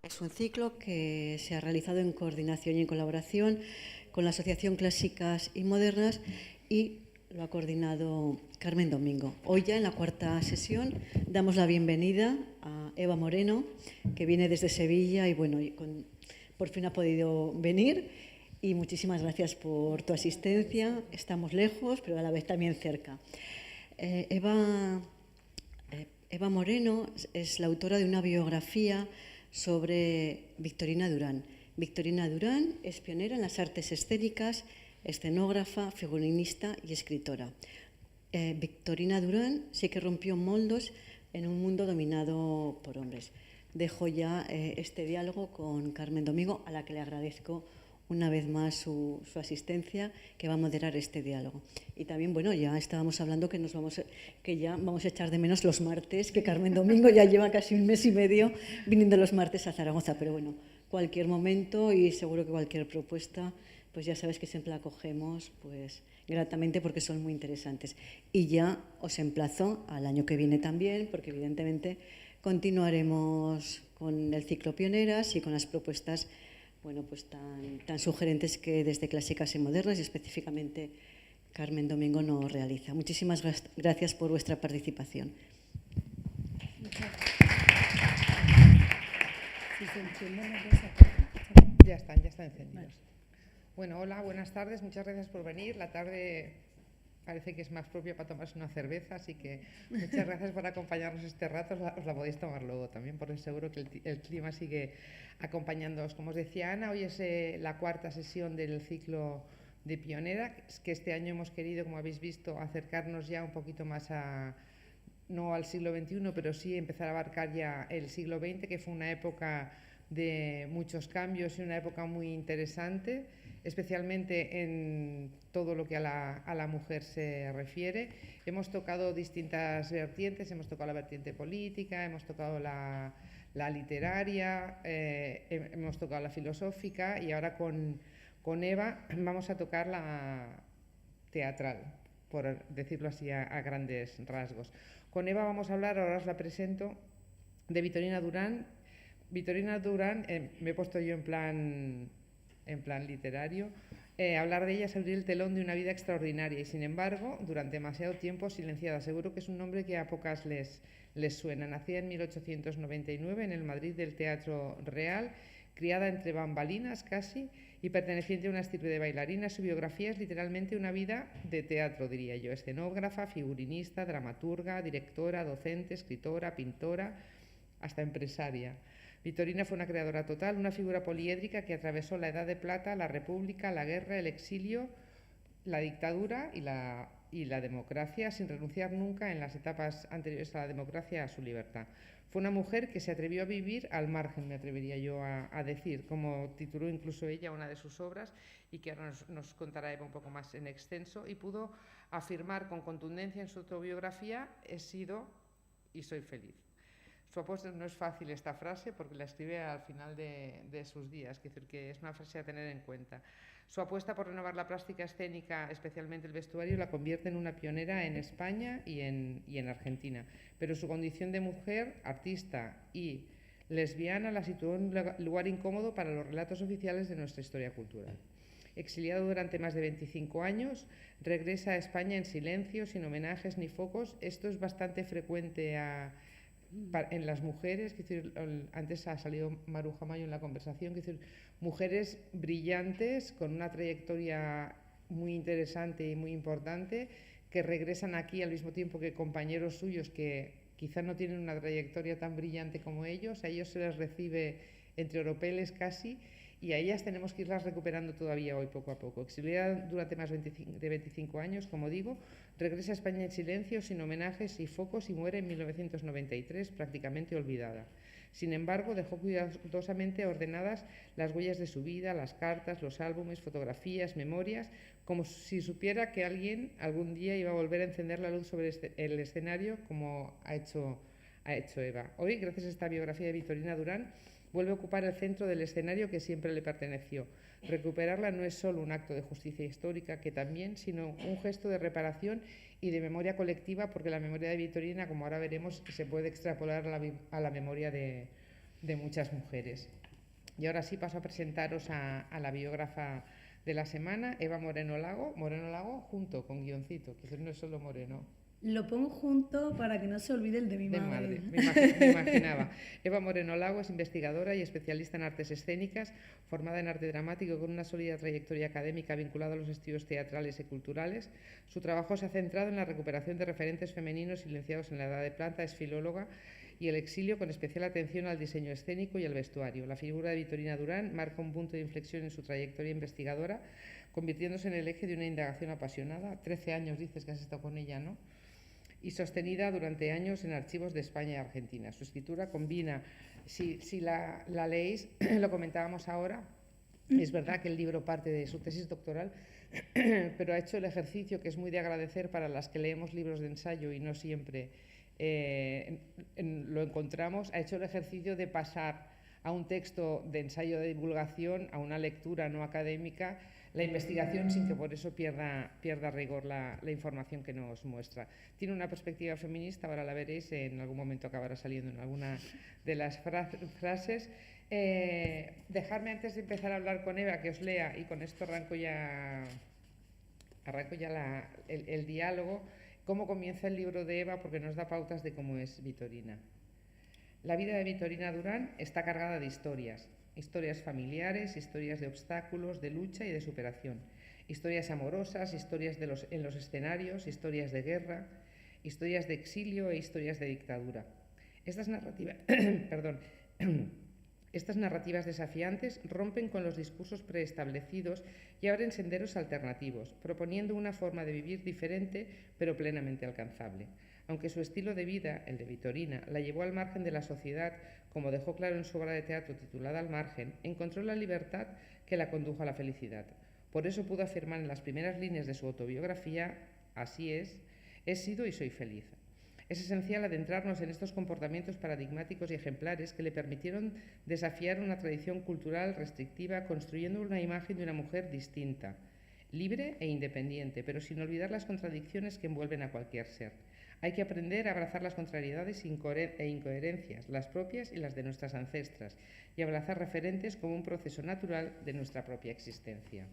Es un ciclo que se ha realizado en coordinación y en colaboración con la Asociación Clásicas y Modernas y lo ha coordinado Carmen Domingo. Hoy ya en la cuarta sesión damos la bienvenida a Eva Moreno, que viene desde Sevilla y bueno, por fin ha podido venir. Y muchísimas gracias por tu asistencia. Estamos lejos, pero a la vez también cerca. Eva Moreno es la autora de una biografía sobre Victorina Durán. Victorina Durán es pionera en las artes escénicas, escenógrafa, figurinista y escritora. Victorina Durán sí que rompió moldes en un mundo dominado por hombres. Dejo ya este diálogo con Carmen Domingo, a la que le agradezco una vez más su asistencia, que va a moderar este diálogo. Y también, bueno, ya estábamos hablando que ya vamos a echar de menos los martes, que Carmen Domingo ya lleva casi un mes y medio viniendo los martes a Zaragoza, pero bueno, cualquier momento y seguro que cualquier propuesta, pues ya sabes que siempre la cogemos pues gratamente porque son muy interesantes. Y ya os emplazo al año que viene también, porque evidentemente continuaremos con el ciclo Pioneras y con las propuestas pues tan sugerentes que desde Clásicas y Modernas y específicamente Carmen Domingo nos realiza. Muchísimas gracias por vuestra participación. Ya están encendidos. Vale. Bueno, hola, buenas tardes, muchas gracias por venir. La tarde parece que es más propia para tomarse una cerveza, así que muchas gracias por acompañarnos este rato. Os la podéis tomar luego también, porque seguro que el clima sigue acompañándoos. Como os decía Ana, hoy es la cuarta sesión del ciclo de Pionera, que este año hemos querido, como habéis visto, acercarnos ya un poquito más no al siglo XXI, pero sí empezar a abarcar ya el siglo XX, que fue una época de muchos cambios y una época muy interesante, especialmente en todo lo que a la mujer se refiere. Hemos tocado distintas vertientes, hemos tocado la vertiente política, hemos tocado la literaria, hemos tocado la filosófica y ahora con Eva vamos a tocar la teatral, por decirlo así a grandes rasgos. Con Eva vamos a hablar, ahora os la presento, de Victorina Durán. Victorina Durán, me he puesto yo en plan literario, hablar de ella es abrir el telón de una vida extraordinaria y, sin embargo, durante demasiado tiempo silenciada. Seguro que es un nombre que a pocas les suena. Nacida en 1899 en el Madrid del Teatro Real, criada entre bambalinas casi y perteneciente a una estirpe de bailarinas. Su biografía es literalmente una vida de teatro, diría yo. Escenógrafa, figurinista, dramaturga, directora, docente, escritora, pintora, hasta empresaria. Victorina fue una creadora total, una figura poliédrica que atravesó la Edad de Plata, la República, la guerra, el exilio, la dictadura y la democracia, sin renunciar nunca en las etapas anteriores a la democracia a su libertad. Fue una mujer que se atrevió a vivir al margen, me atrevería yo a decir, como tituló incluso ella una de sus obras y que ahora nos contará Eva un poco más en extenso, y pudo afirmar con contundencia en su autobiografía: he sido y soy feliz. Su apuesta, no es fácil esta frase porque la escribe al final de sus días, es decir, que es una frase a tener en cuenta. Su apuesta por renovar la plástica escénica, especialmente el vestuario, la convierte en una pionera en España y en Argentina. Pero su condición de mujer, artista y lesbiana la situó en un lugar incómodo para los relatos oficiales de nuestra historia cultural. Exiliado durante más de 25 años, regresa a España en silencio, sin homenajes ni focos. Esto es bastante frecuente en las mujeres, antes ha salido Maruja Mayo en la conversación, mujeres brillantes con una trayectoria muy interesante y muy importante, que regresan aquí al mismo tiempo que compañeros suyos que quizá no tienen una trayectoria tan brillante como ellos. A ellos se les recibe entre oropeles casi, y a ellas tenemos que irlas recuperando todavía hoy poco a poco. Exiliada durante más de 25 años, como digo, regresa a España en silencio, sin homenajes y focos, y muere en 1993, prácticamente olvidada. Sin embargo, dejó cuidadosamente ordenadas las huellas de su vida, las cartas, los álbumes, fotografías, memorias, como si supiera que alguien algún día iba a volver a encender la luz sobre el escenario, como ha hecho Eva. Hoy, gracias a esta biografía de Victorina Durán, vuelve a ocupar el centro del escenario que siempre le perteneció. Recuperarla no es solo un acto de justicia histórica, que también, sino un gesto de reparación y de memoria colectiva, porque la memoria de Victorina, como ahora veremos, se puede extrapolar a la memoria de muchas mujeres. Y ahora sí paso a presentaros a la biógrafa de la semana, Eva Moreno Lago, junto con guioncito, que no es solo Moreno. Lo pongo junto para que no se olvide el de mi madre. Me imaginaba. Eva Moreno Lago es investigadora y especialista en artes escénicas, formada en arte dramático con una sólida trayectoria académica vinculada a los estudios teatrales y culturales. Su trabajo se ha centrado en la recuperación de referentes femeninos silenciados en la Edad de Plata, es filóloga y el exilio, con especial atención al diseño escénico y al vestuario. La figura de Vitorina Durán marca un punto de inflexión en su trayectoria investigadora, convirtiéndose en el eje de una indagación apasionada. 13 años dices que has estado con ella, ¿no? Y sostenida durante años en archivos de España y Argentina. Su escritura combina, si la leéis, lo comentábamos ahora, es verdad que el libro parte de su tesis doctoral, pero ha hecho el ejercicio, que es muy de agradecer para las que leemos libros de ensayo y no siempre lo encontramos, ha hecho el ejercicio de pasar a un texto de ensayo de divulgación, a una lectura no académica, la investigación sin que por eso pierda rigor la información que nos muestra. Tiene una perspectiva feminista, ahora la veréis, en algún momento acabará saliendo en alguna de las frases. Dejarme antes de empezar a hablar con Eva que os lea, y con esto arranco ya el diálogo, cómo comienza el libro de Eva, porque nos da pautas de cómo es Vitorina. La vida de Vitorina Durán está cargada de historias familiares, historias de obstáculos, de lucha y de superación, historias amorosas, historias en los escenarios, historias de guerra, historias de exilio e historias de dictadura. Estas narrativas desafiantes rompen con los discursos preestablecidos y abren senderos alternativos, proponiendo una forma de vivir diferente pero plenamente alcanzable. Aunque su estilo de vida, el de Vitorina, la llevó al margen de la sociedad, como dejó claro en su obra de teatro titulada Al margen, encontró la libertad que la condujo a la felicidad. Por eso pudo afirmar en las primeras líneas de su autobiografía: así es, he sido y soy feliz. Es esencial adentrarnos en estos comportamientos paradigmáticos y ejemplares que le permitieron desafiar una tradición cultural restrictiva, construyendo una imagen de una mujer distinta, libre e independiente, pero sin olvidar las contradicciones que envuelven a cualquier ser. Hay que aprender a abrazar las contrariedades e incoherencias, las propias y las de nuestras ancestras, y abrazar referentes como un proceso natural de nuestra propia existencia.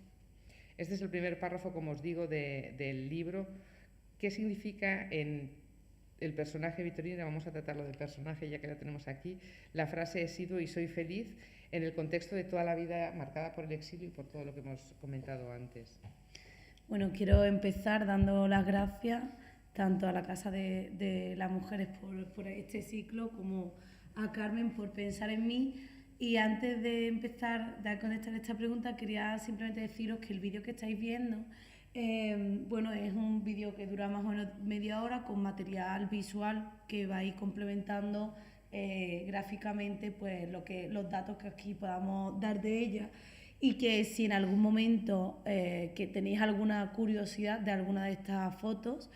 Este es el primer párrafo, como os digo, del libro. ¿Qué significa en el personaje Vitorina? Vamos a tratarlo del personaje ya que lo tenemos aquí. La frase he sido y soy feliz, en el contexto de toda la vida marcada por el exilio y por todo lo que hemos comentado antes. Bueno, quiero empezar dando las gracias tanto a la Casa de las Mujeres por este ciclo, como a Carmen por pensar en mí. Y antes de empezar a contestar esta pregunta, quería simplemente deciros que el vídeo que estáis viendo, bueno, es un vídeo que dura más o menos media hora, con material visual que va a ir complementando gráficamente pues los datos que aquí podamos dar de ella. Y que si en algún momento que tenéis alguna curiosidad de alguna de estas fotos,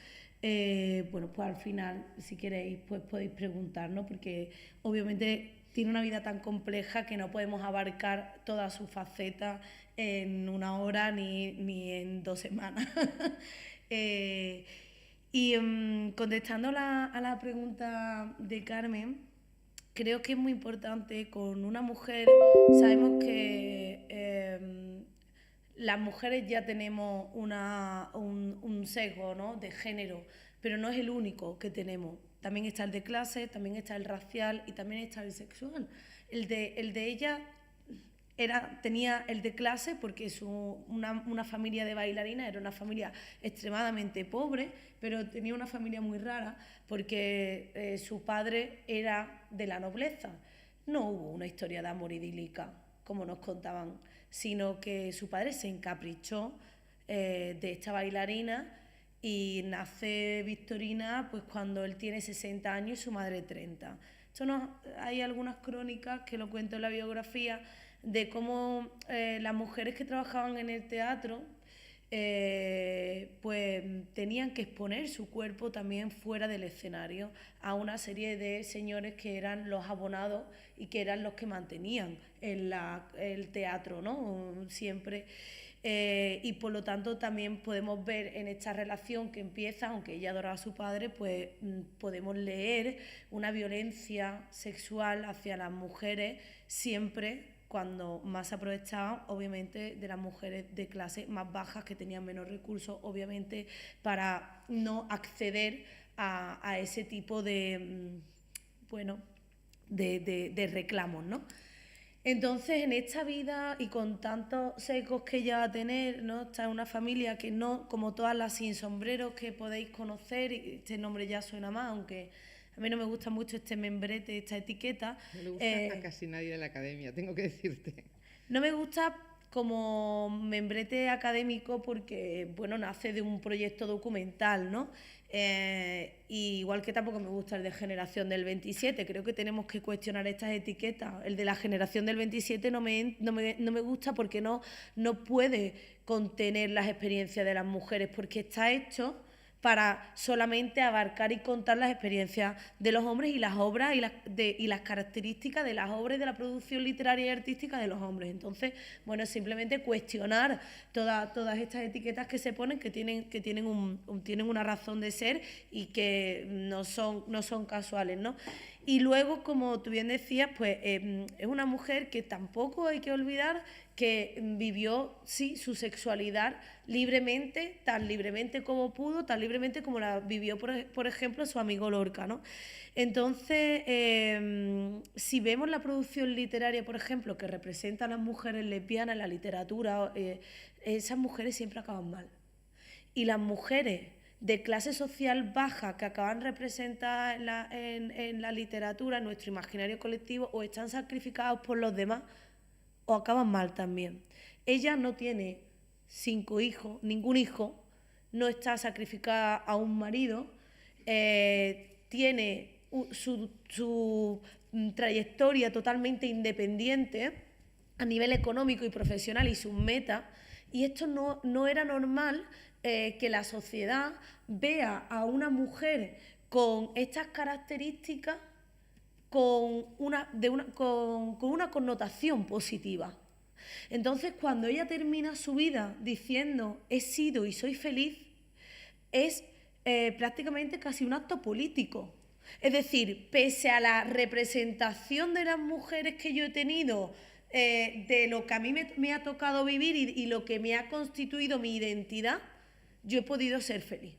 bueno, pues al final, si queréis, pues podéis preguntarnos, porque obviamente tiene una vida tan compleja que no podemos abarcar toda su faceta en una hora ni en 2 semanas. Contestando a la pregunta de Carmen, creo que es muy importante con una mujer. Sabemos que las mujeres ya tenemos un sesgo, ¿no?, de género, pero no es el único que tenemos. También está el de clase, también está el racial y también está el sexual. El de ella tenía el de clase porque una familia de bailarinas era una familia extremadamente pobre, pero tenía una familia muy rara porque su padre era de la nobleza. No hubo una historia de amor idílica, como nos contaban, sino que su padre se encaprichó de esta bailarina y nace Vitorina pues cuando él tiene 60 años y su madre 30. Hay algunas crónicas que lo cuento en la biografía de cómo las mujeres que trabajaban en el teatro pues tenían que exponer su cuerpo también fuera del escenario a una serie de señores que eran los abonados y que eran los que mantenían el teatro, ¿no?, siempre. Y por lo tanto también podemos ver en esta relación que empieza, aunque ella adoraba a su padre, pues podemos leer una violencia sexual hacia las mujeres siempre cuando más se aprovechaban, obviamente, de las mujeres de clase más bajas que tenían menos recursos, obviamente, para no acceder a ese tipo de, bueno, de reclamos, ¿no? Entonces, en esta vida y con tantos sesgos que ella va a tener, ¿no? Está en una familia que no, como todas las sin sombreros que podéis conocer, y este nombre ya suena más, aunque a mí no me gusta mucho este membrete, esta etiqueta. No le gusta a casi nadie de la academia, tengo que decirte. No me gusta como membrete académico porque, bueno, nace de un proyecto documental, ¿no? Y igual que tampoco me gusta el de generación del 27, creo que tenemos que cuestionar estas etiquetas. El de la generación del 27 no me gusta porque no puede contener las experiencias de las mujeres, porque está hecho para solamente abarcar y contar las experiencias de los hombres y las obras y las características de las obras y de la producción literaria y artística de los hombres. Entonces, bueno, simplemente cuestionar todas estas etiquetas que se ponen, que tienen una razón de ser y que no son casuales, ¿no? Y luego, como tú bien decías, pues es una mujer que tampoco hay que olvidar que vivió, sí, su sexualidad libremente, tan libremente como pudo, tan libremente como la vivió, por ejemplo, su amigo Lorca, ¿no? Entonces, si vemos la producción literaria, por ejemplo, que representa a las mujeres lesbianas en la literatura, esas mujeres siempre acaban mal. Y las mujeres de clase social baja que acaban representadas en la literatura, en nuestro imaginario colectivo, o están sacrificadas por los demás o acaban mal también. Ella no tiene 5 hijos, ningún hijo, no está sacrificada a un marido, tiene su trayectoria totalmente independiente a nivel económico y profesional y sus metas, y esto no era normal que la sociedad vea a una mujer con estas características con una connotación positiva. Entonces, cuando ella termina su vida diciendo he sido y soy feliz, es prácticamente casi un acto político. Es decir, pese a la representación de las mujeres que yo he tenido, de lo que a mí me ha tocado vivir y lo que me ha constituido mi identidad, yo he podido ser feliz.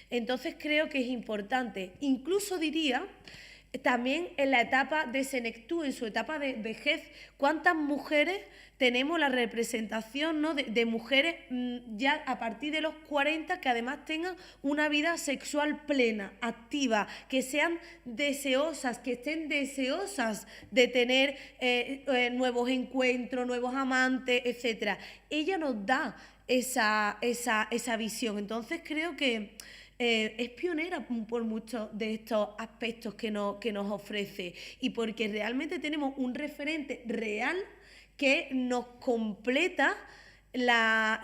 Entonces creo que es importante, incluso diría, también en la etapa de senectud, en su etapa de vejez, ¿cuántas mujeres tenemos la representación, ¿no? de mujeres ya a partir de los 40 que además tengan una vida sexual plena, activa, que sean deseosas, que estén deseosas de tener nuevos encuentros, nuevos amantes, etcétera? Ella nos da esa visión. Entonces creo que es pionera por muchos de estos aspectos que nos ofrece, y porque realmente tenemos un referente real que nos completa la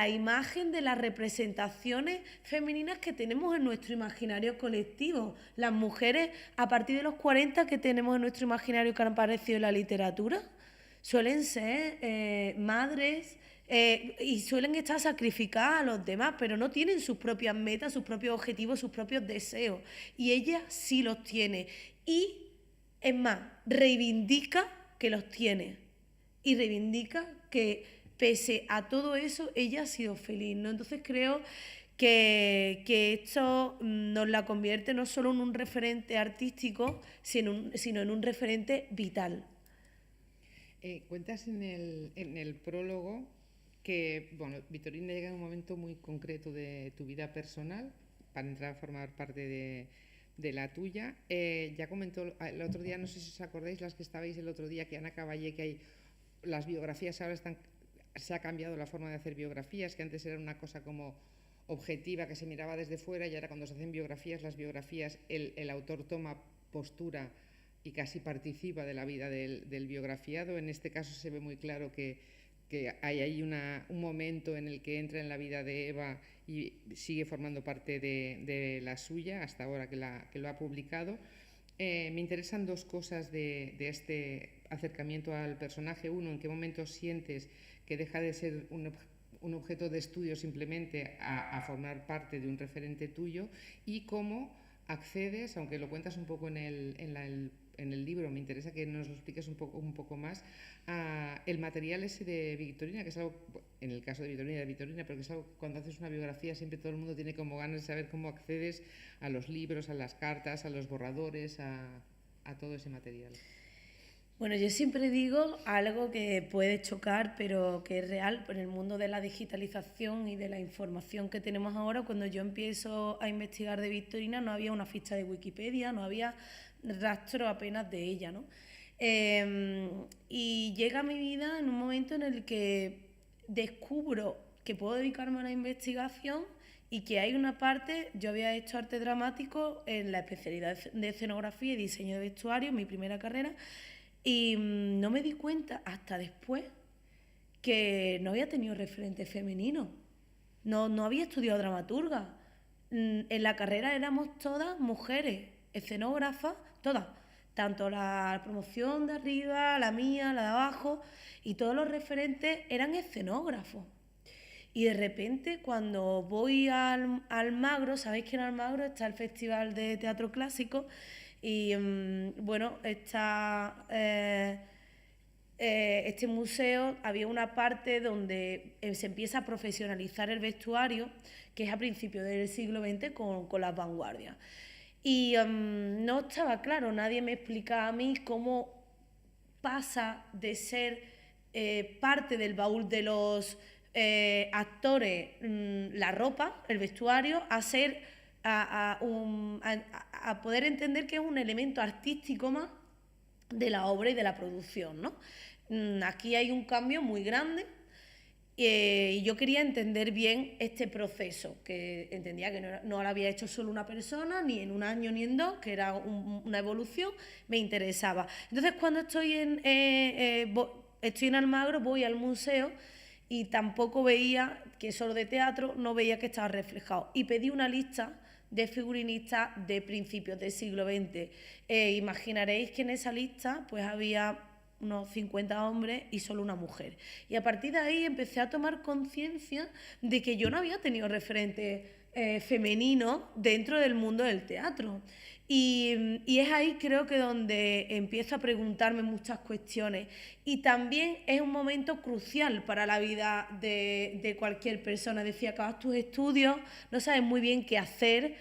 imagen de las representaciones femeninas que tenemos en nuestro imaginario colectivo. Las mujeres a partir de los 40 que tenemos en nuestro imaginario que han aparecido en la literatura suelen ser madres, y suelen estar sacrificadas a los demás, pero no tienen sus propias metas, sus propios objetivos, sus propios deseos. Y ella sí los tiene. Y, es más, reivindica que los tiene. Y reivindica que, pese a todo eso, ella ha sido feliz, ¿no? Entonces creo que esto nos la convierte no solo en un referente artístico, sino en un referente vital. Cuentas en el prólogo que, bueno, Victorina llega en un momento muy concreto de tu vida personal para entrar a formar parte de la tuya. Ya comentó el otro día, no sé si os acordáis, las que estabais el otro día, que Ana Caballé, que hay las biografías ahora se ha cambiado la forma de hacer biografías, que antes era una cosa como objetiva, que se miraba desde fuera, y ahora cuando se hacen biografías, las biografías, el autor toma postura y casi participa de la vida del biografiado. En este caso se ve muy claro que hay ahí un momento en el que entra en la vida de Eva y sigue formando parte de la suya hasta ahora que lo ha publicado. Me interesan dos cosas de este acercamiento al personaje. Uno, en qué momento sientes que deja de ser un objeto de estudio simplemente a formar parte de un referente tuyo, y cómo accedes, aunque lo cuentas un poco en en el libro, me interesa que nos lo expliques un poco más, el material ese de Victorina, que es algo, en el caso de Victorina, pero que es algo que cuando haces una biografía siempre todo el mundo tiene como ganas de saber cómo accedes a los libros, a las cartas, a los borradores, a todo ese material. Bueno, yo siempre digo algo que puede chocar, pero que es real. En el mundo de la digitalización y de la información que tenemos ahora, cuando yo empiezo a investigar de Victorina, no había una ficha de Wikipedia, no había rastro apenas de ella, ¿no? Y llega a mi vida en un momento en el que descubro que puedo dedicarme a la investigación y que hay una parte, yo había hecho arte dramático en la especialidad de escenografía y diseño de vestuario, mi primera carrera, y no me di cuenta hasta después que no había tenido referente femenino, no había estudiado dramaturga. En la carrera éramos todas mujeres, escenógrafas, todas, tanto la promoción de arriba, la mía, la de abajo, y todos los referentes eran escenógrafos. Y de repente cuando voy al Almagro, ¿sabéis que en Almagro está el Festival de Teatro Clásico? Y bueno, este museo, había una parte donde se empieza a profesionalizar el vestuario, que es a principios del siglo XX con las vanguardias. Y no estaba claro, nadie me explicaba a mí cómo pasa de ser parte del baúl de los actores la ropa, el vestuario, a ser a poder entender que es un elemento artístico más de la obra y de la producción, ¿no? Aquí hay un cambio muy grande y yo quería entender bien este proceso, que entendía que no lo había hecho solo una persona, ni en un año ni en dos, que era una evolución, me interesaba. Entonces, cuando estoy en Almagro, voy al museo y tampoco veía que solo de teatro, no veía que estaba reflejado. Y pedí una lista de figurinistas de principios del siglo XX. Imaginaréis que en esa lista pues había unos 50 hombres y solo una mujer. Y a partir de ahí empecé a tomar conciencia de que yo no había tenido referentes femeninos dentro del mundo del teatro. Y es ahí, creo que, donde empiezo a preguntarme muchas cuestiones. Y también es un momento crucial para la vida de cualquier persona. Decía, acabas tus estudios, no sabes muy bien qué hacer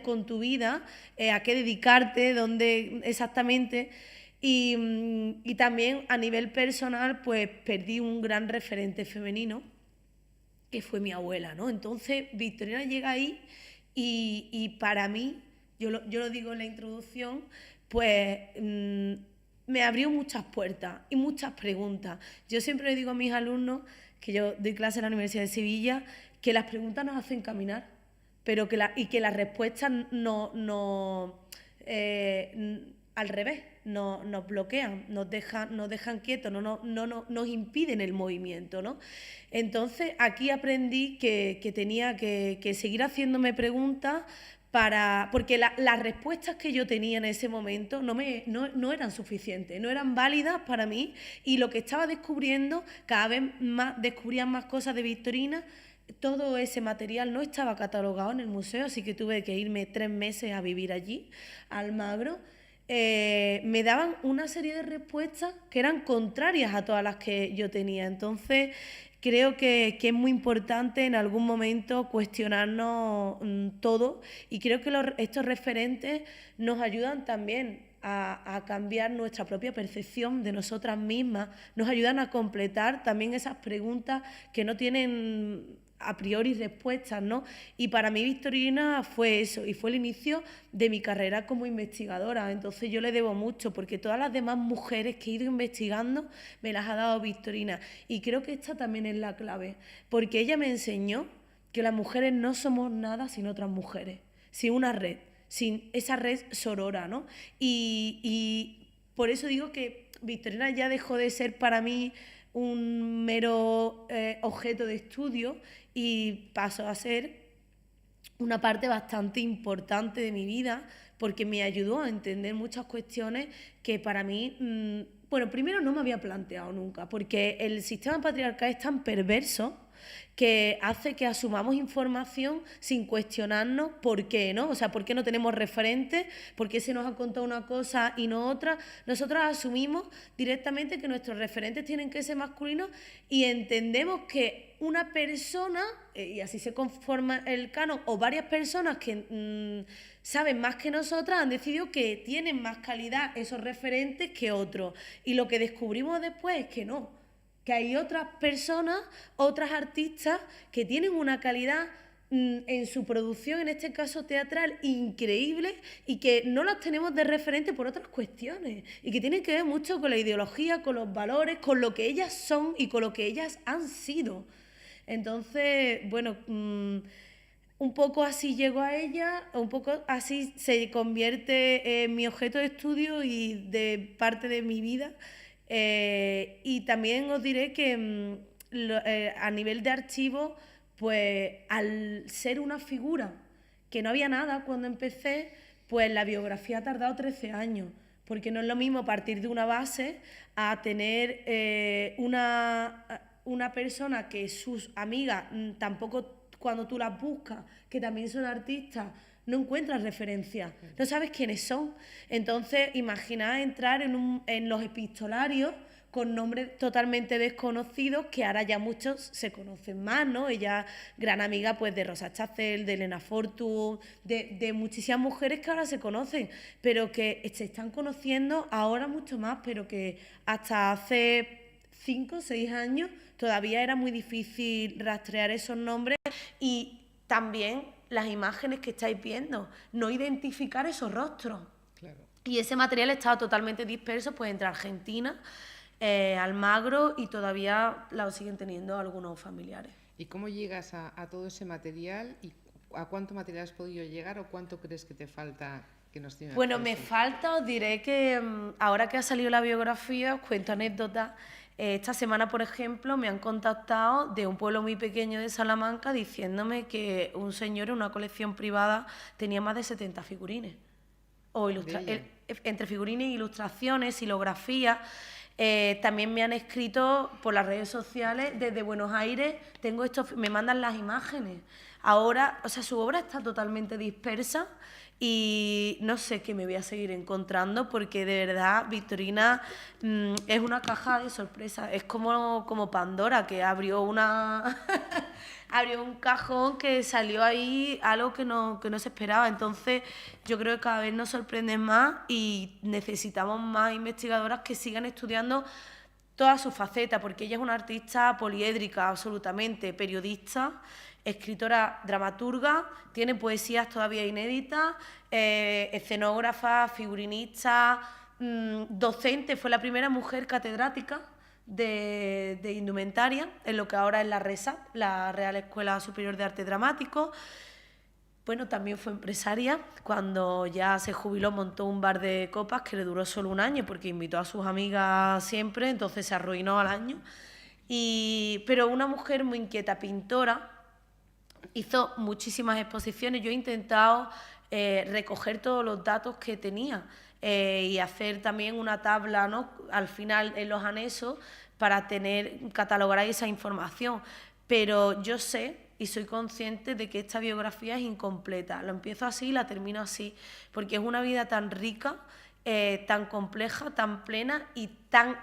con tu vida, a qué dedicarte, dónde exactamente. Y también a nivel personal, pues perdí un gran referente femenino, que fue mi abuela, ¿no? Entonces, Victorina llega ahí y para mí, yo lo digo en la introducción, pues me abrió muchas puertas y muchas preguntas. Yo siempre le digo a mis alumnos, que yo doy clase en la Universidad de Sevilla, que las preguntas nos hacen caminar, pero que las respuestas al revés, nos bloquean, nos dejan quietos, nos impiden el movimiento, ¿no? Entonces, aquí aprendí que tenía que seguir haciéndome preguntas porque las respuestas que yo tenía en ese momento no eran suficientes, no eran válidas para mí, y lo que estaba descubriendo, cada vez más descubrían más cosas de Victorina. Todo ese material no estaba catalogado en el museo, así que tuve que irme 3 meses a vivir allí, a Almagro. Me daban una serie de respuestas que eran contrarias a todas las que yo tenía. Entonces, creo que es muy importante en algún momento cuestionarnos todo, y creo que estos referentes nos ayudan también a cambiar nuestra propia percepción de nosotras mismas, nos ayudan a completar también esas preguntas que no tienen a priori respuestas, ¿no? Y para mí Victorina fue eso, y fue el inicio de mi carrera como investigadora. Entonces yo le debo mucho, porque todas las demás mujeres que he ido investigando me las ha dado Victorina, y creo que esta también es la clave, porque ella me enseñó que las mujeres no somos nada sin otras mujeres, sin una red, sin esa red sorora, ¿no? Y por eso digo que Victorina ya dejó de ser para mí un mero objeto de estudio y pasó a ser una parte bastante importante de mi vida, porque me ayudó a entender muchas cuestiones que para mí, bueno, primero no me había planteado nunca, porque el sistema patriarcal es tan perverso que hace que asumamos información sin cuestionarnos por qué, ¿no? O sea, por qué no tenemos referentes, por qué se nos ha contado una cosa y no otra. Nosotros asumimos directamente que nuestros referentes tienen que ser masculinos y entendemos que una persona, y así se conforma el canon, o varias personas que saben más que nosotras han decidido que tienen más calidad esos referentes que otros. Y lo que descubrimos después es que no, que hay otras personas, otras artistas que tienen una calidad en su producción, en este caso teatral, increíble y que no las tenemos de referente por otras cuestiones y que tienen que ver mucho con la ideología, con los valores, con lo que ellas son y con lo que ellas han sido. Entonces, bueno, un poco así llego a ella, un poco así se convierte en mi objeto de estudio y de parte de mi vida. Y también os diré que a nivel de archivo, pues al ser una figura que no había nada cuando empecé, pues la biografía ha tardado 13 años, porque no es lo mismo partir de una base a tener una persona que sus amigas tampoco, cuando tú las buscas, que también son artistas, no encuentras referencias, no sabes quiénes son. Entonces, imaginad entrar en los epistolarios con nombres totalmente desconocidos, que ahora ya muchos se conocen más, ¿no? Ella, gran amiga pues de Rosa Chacel, de Elena Fortu, de muchísimas mujeres que ahora se conocen, pero que se están conociendo ahora mucho más, pero que hasta hace 5 o 6 años todavía era muy difícil rastrear esos nombres y también las imágenes que estáis viendo, no identificar esos rostros. Claro. Y ese material estaba totalmente disperso pues entre Argentina, Almagro, y todavía lo siguen teniendo algunos familiares. ¿Y cómo llegas a todo ese material y a cuánto material has podido llegar o cuánto crees que te falta que nos tiene? Bueno, me falta, os diré que ahora que ha salido la biografía, os cuento anécdotas. Esta semana, por ejemplo, me han contactado de un pueblo muy pequeño de Salamanca diciéndome que un señor en una colección privada tenía más de 70 figurines. Entre figurines, ilustraciones, silografías. También me han escrito por las redes sociales desde Buenos Aires, me mandan las imágenes. Ahora, o sea, su obra está totalmente dispersa y no sé qué me voy a seguir encontrando porque de verdad Victorina es una caja de sorpresas. Es como Pandora, que abrió abrió un cajón que salió ahí algo que no se esperaba. Entonces yo creo que cada vez nos sorprende más y necesitamos más investigadoras que sigan estudiando toda su faceta, porque ella es una artista poliédrica absolutamente, periodista, escritora, dramaturga, tiene poesías todavía inéditas, escenógrafa, figurinista, docente, fue la primera mujer catedrática de indumentaria, en lo que ahora es la RESA, la Real Escuela Superior de Arte Dramático. Bueno, también fue empresaria. Cuando ya se jubiló montó un bar de copas que le duró solo un año porque invitó a sus amigas siempre, entonces se arruinó al año. Pero una mujer muy inquieta, pintora, hizo muchísimas exposiciones. Yo he intentado recoger todos los datos que tenía y hacer también una tabla, ¿no?, al final en los anexos para catalogar esa información. Pero yo sé y soy consciente de que esta biografía es incompleta. Lo empiezo así y la termino así, porque es una vida tan rica, tan compleja, tan plena y tan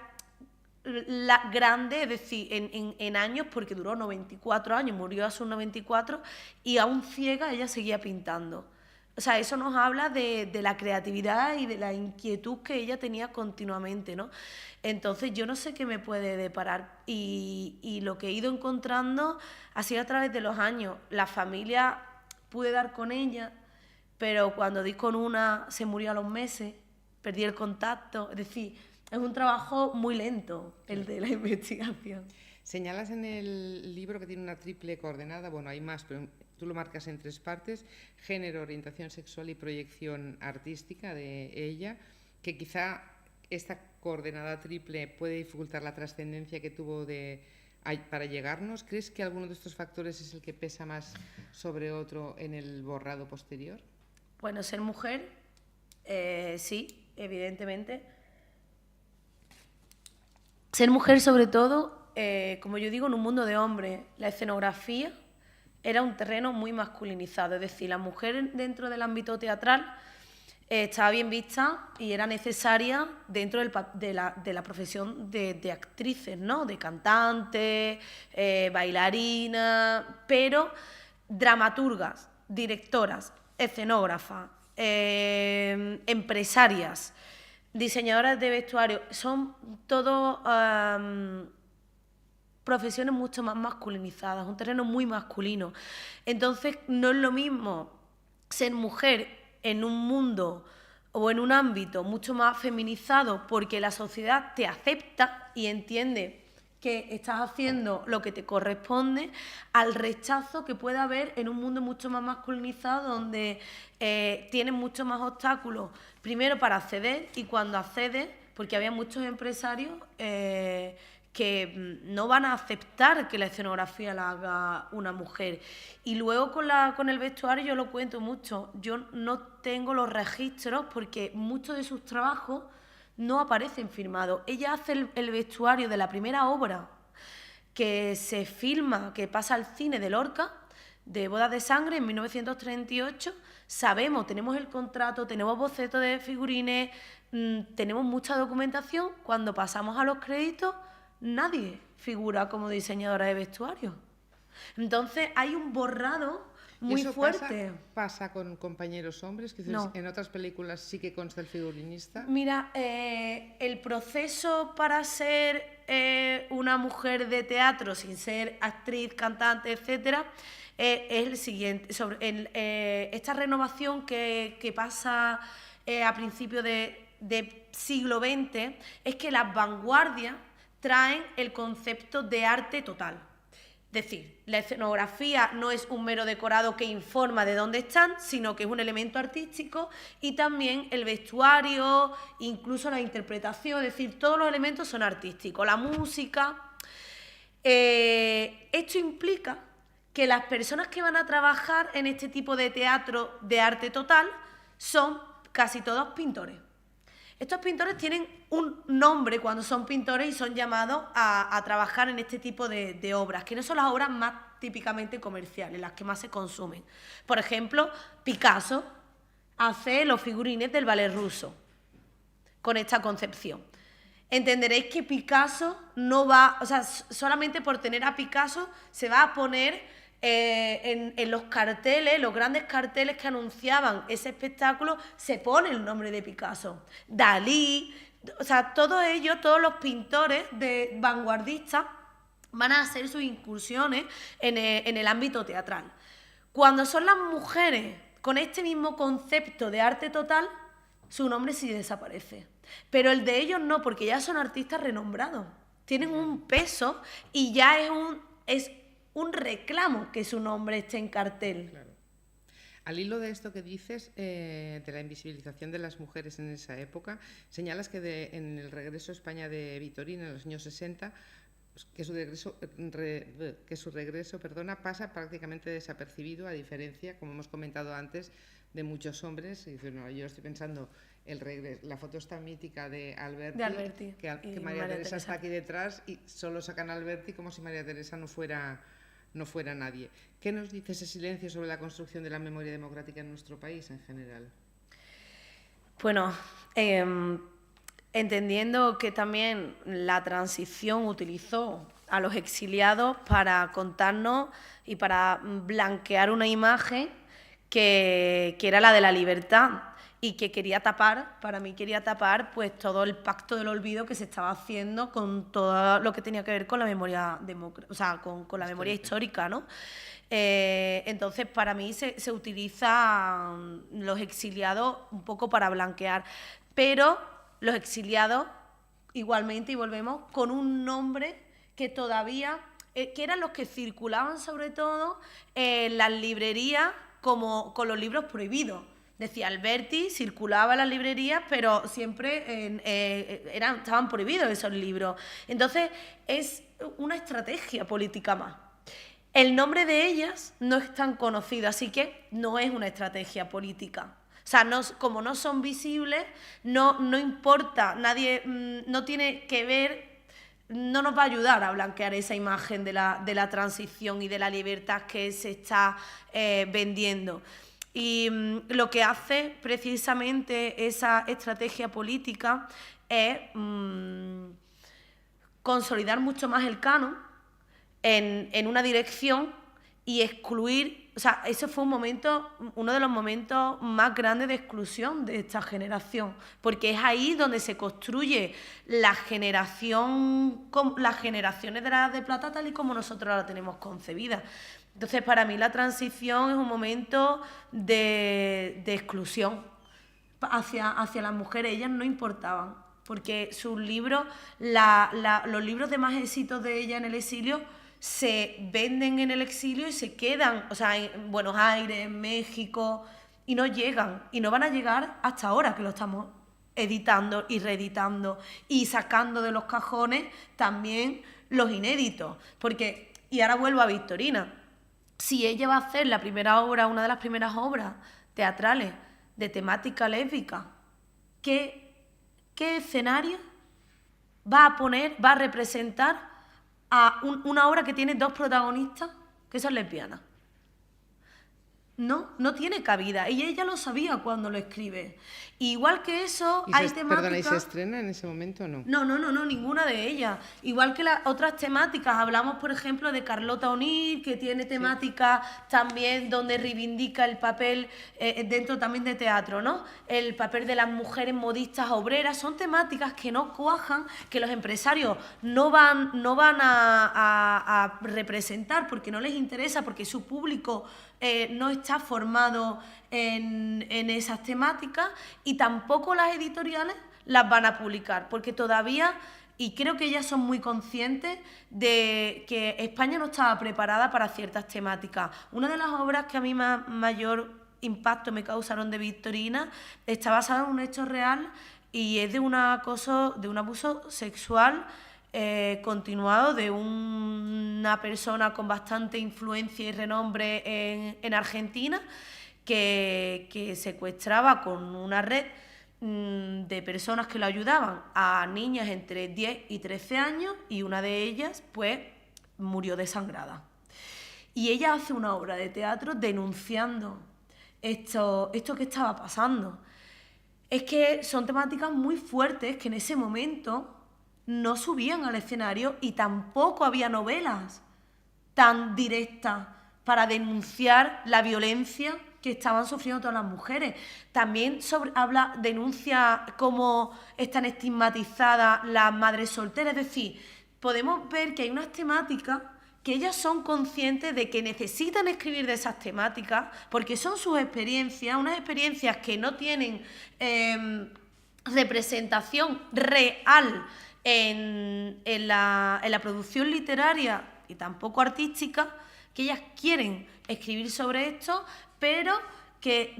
grande, es decir, en años, porque duró 94 años, murió a sus 94, y aún ciega ella seguía pintando. O sea, eso nos habla de la creatividad y de la inquietud que ella tenía continuamente, ¿no? Entonces yo no sé qué me puede deparar y lo que he ido encontrando ha sido a través de los años. La familia pude dar con ella, pero cuando di con una se murió a los meses, perdí el contacto, es decir, es un trabajo muy lento el de la investigación. Señalas en el libro que tiene una triple coordenada, bueno, hay más, pero tú lo marcas en 3 partes: género, orientación sexual y proyección artística de ella, que quizá esta coordenada triple puede dificultar la trascendencia que tuvo para llegarnos. ¿Crees que alguno de estos factores es el que pesa más sobre otro en el borrado posterior? Bueno, ser mujer, sí, evidentemente. Ser mujer, sobre todo, como yo digo, en un mundo de hombres. La escenografía era un terreno muy masculinizado, es decir, la mujer dentro del ámbito teatral estaba bien vista y era necesaria dentro de la profesión de actrices, ¿no? De cantantes, bailarinas, pero dramaturgas, directoras, escenógrafas, empresarias, diseñadoras de vestuario, son todo profesiones mucho más masculinizadas, un terreno muy masculino. Entonces no es lo mismo ser mujer en un mundo o en un ámbito mucho más feminizado porque la sociedad te acepta y entiende que estás haciendo lo que te corresponde, al rechazo que puede haber en un mundo mucho más masculinizado donde tienes muchos más obstáculos, primero para acceder, y cuando accedes, porque había muchos empresarios que no van a aceptar que la escenografía la haga una mujer. Y luego con el vestuario yo lo cuento mucho. Yo no tengo los registros porque muchos de sus trabajos no aparecen firmados. Ella hace el vestuario de la primera obra que se filma, que pasa al cine de Lorca, de Bodas de Sangre, en 1938. Sabemos, tenemos el contrato, tenemos bocetos de figurines, tenemos mucha documentación. Cuando pasamos a los créditos, nadie figura como diseñadora de vestuario. Entonces hay un borrado muy fuerte. ¿Pasa con compañeros hombres? No. En otras películas sí que consta el figurinista. Mira, el proceso para ser una mujer de teatro sin ser actriz, cantante, etcétera, es el siguiente. Esta renovación que pasa a principios de siglo XX es que las vanguardias traen el concepto de arte total. Es decir, la escenografía no es un mero decorado que informa de dónde están, sino que es un elemento artístico, y también el vestuario, incluso la interpretación, es decir, todos los elementos son artísticos, la música. Esto implica que las personas que van a trabajar en este tipo de teatro de arte total son casi todos pintores. Estos pintores tienen un nombre cuando son pintores y son llamados a trabajar en este tipo de obras, que no son las obras más típicamente comerciales, las que más se consumen. Por ejemplo, Picasso hace los figurines del ballet ruso con esta concepción. Entenderéis que Picasso no va, o sea, solamente por tener a Picasso se va a poner en los carteles, los grandes carteles que anunciaban ese espectáculo, se pone el nombre de Picasso. Dalí, o sea, todos ellos, todos los pintores vanguardistas van a hacer sus incursiones en el ámbito teatral. Cuando son las mujeres con este mismo concepto de arte total, su nombre sí desaparece. Pero el de ellos no, porque ya son artistas renombrados. Tienen un peso y ya es un reclamo que su nombre esté en cartel. Claro. Al hilo de esto que dices, de la invisibilización de las mujeres en esa época, señalas que en el regreso a España de Vitorina en los años 60, que su regreso pasa prácticamente desapercibido, a diferencia, como hemos comentado antes, de muchos hombres. Y bueno, yo estoy pensando, la foto está mítica de Alberti, que María Teresa está aquí detrás y solo sacan a Alberti como si María Teresa no fuera nadie. ¿Qué nos dice ese silencio sobre la construcción de la memoria democrática en nuestro país en general? Bueno, entendiendo que también la transición utilizó a los exiliados para contarnos y para blanquear una imagen que era la de la libertad, y que para mí quería tapar pues todo el pacto del olvido que se estaba haciendo con todo lo que tenía que ver con la memoria con la memoria histórica, ¿no? Entonces, para mí se utilizan los exiliados un poco para blanquear, pero los exiliados igualmente, y volvemos, con un nombre que todavía, que eran los que circulaban sobre todo en las librerías como con los libros prohibidos. Decía Alberti, circulaba en las librerías, pero siempre estaban prohibidos esos libros. Entonces, es una estrategia política más. El nombre de ellas no es tan conocido, así que no es una estrategia política. O sea, como no son visibles, no importa, nadie, no tiene que ver no nos va a ayudar a blanquear esa imagen de la transición y de la libertad que se está vendiendo. Y lo que hace precisamente esa estrategia política es consolidar mucho más el canon en una dirección y excluir. O sea, ese fue uno de los momentos más grandes de exclusión de esta generación, porque es ahí donde se construye las generaciones de la Edad de Plata tal y como nosotros la tenemos concebida. Entonces, para mí la transición es un momento de exclusión hacia las mujeres. Ellas no importaban, porque sus libros, los libros de más éxitos de ella en el exilio, se venden en el exilio y se quedan, o sea, en Buenos Aires, en México, y no llegan, y no van a llegar hasta ahora que lo estamos editando y reeditando y sacando de los cajones también los inéditos. Porque, y ahora vuelvo a Victorina, si ella va a hacer la primera obra, una de las primeras obras teatrales de temática lésbica, ¿qué escenario va a poner, va a representar a una obra que tiene 2 protagonistas que son lesbianas? No tiene cabida. Y ella lo sabía cuando lo escribe. Igual que eso, hay temáticas... Perdona, ¿y se estrena en ese momento o no? No, ninguna de ellas. Igual que las otras temáticas, hablamos, por ejemplo, de Carlota O'Neill, que tiene temática también donde reivindica el papel, dentro también de teatro, ¿no? El papel de las mujeres modistas obreras. Son temáticas que no cuajan, que los empresarios no van a representar porque no les interesa, porque su público no está formado en esas temáticas, y tampoco las editoriales las van a publicar, porque todavía, y creo que ellas son muy conscientes de que España no estaba preparada para ciertas temáticas. Una de las obras que a mí mayor impacto me causaron de Victorina está basada en un hecho real y es de un abuso sexual continuado de una persona con bastante influencia y renombre en Argentina, que secuestraba con una red de personas que lo ayudaban a niñas entre 10 y 13 años, y una de ellas pues murió desangrada. Y ella hace una obra de teatro denunciando esto que estaba pasando. Es que son temáticas muy fuertes que en ese momento no subían al escenario, y tampoco había novelas tan directas para denunciar la violencia que estaban sufriendo todas las mujeres. También denuncia cómo están estigmatizadas las madres solteras. Es decir, podemos ver que hay unas temáticas que ellas son conscientes de que necesitan escribir de esas temáticas, porque son sus experiencias, unas experiencias que no tienen representación real en la producción literaria y tampoco artística, que ellas quieren escribir sobre esto, pero que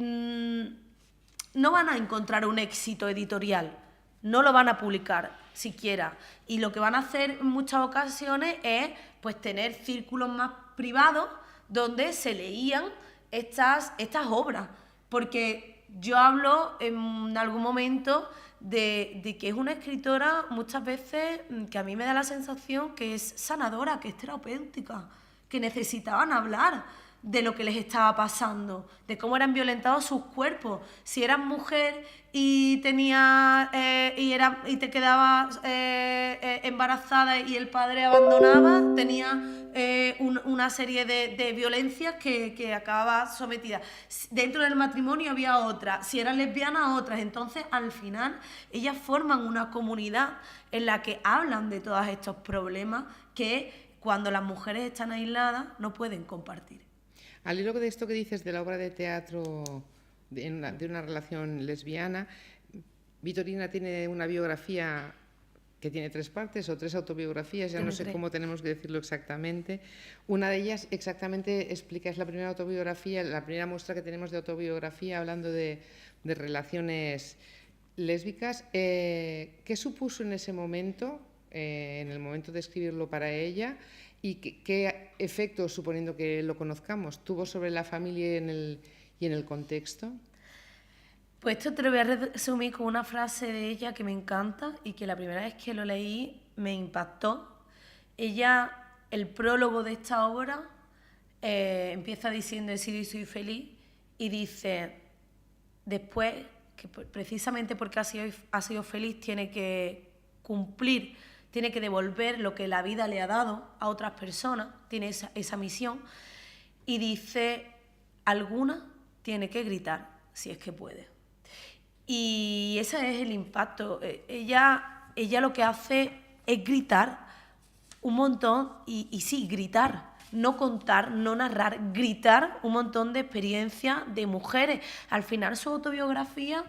no van a encontrar un éxito editorial, no lo van a publicar siquiera, y lo que van a hacer en muchas ocasiones es pues tener círculos más privados donde se leían estas obras, porque yo hablo en algún momento de que es una escritora muchas veces que a mí me da la sensación que es sanadora, que es terapéutica, que necesitaban hablar de lo que les estaba pasando, de cómo eran violentados sus cuerpos. Si eras mujer y te quedabas embarazada y el padre abandonaba, tenía una serie de violencias que acababa sometida. Dentro del matrimonio había otras, si eran lesbianas, otras. Entonces, al final, ellas forman una comunidad en la que hablan de todos estos problemas que, cuando las mujeres están aisladas, no pueden compartir. Al hilo de esto que dices de la obra de teatro de una relación lesbiana, Victorina tiene una biografía que tiene 3 partes o 3 autobiografías, ya no sé cómo tenemos que decirlo exactamente. Una de ellas exactamente explica, es la primera autobiografía, la primera muestra que tenemos de autobiografía hablando de relaciones lésbicas. ¿Qué supuso en ese momento, en el momento de escribirlo para ella? ¿Y qué efecto, suponiendo que lo conozcamos, tuvo sobre la familia y en el contexto? Pues esto te lo voy a resumir con una frase de ella que me encanta y que la primera vez que lo leí me impactó. Ella, el prólogo de esta obra, empieza diciendo he sido y soy feliz, y dice después que precisamente porque ha sido feliz tiene que cumplir, tiene que devolver lo que la vida le ha dado a otras personas, tiene esa misión, y dice alguna tiene que gritar si es que puede. Y ese es el impacto. Ella lo que hace es gritar un montón, y sí, gritar, no contar, no narrar, gritar un montón de experiencias de mujeres. Al final su autobiografía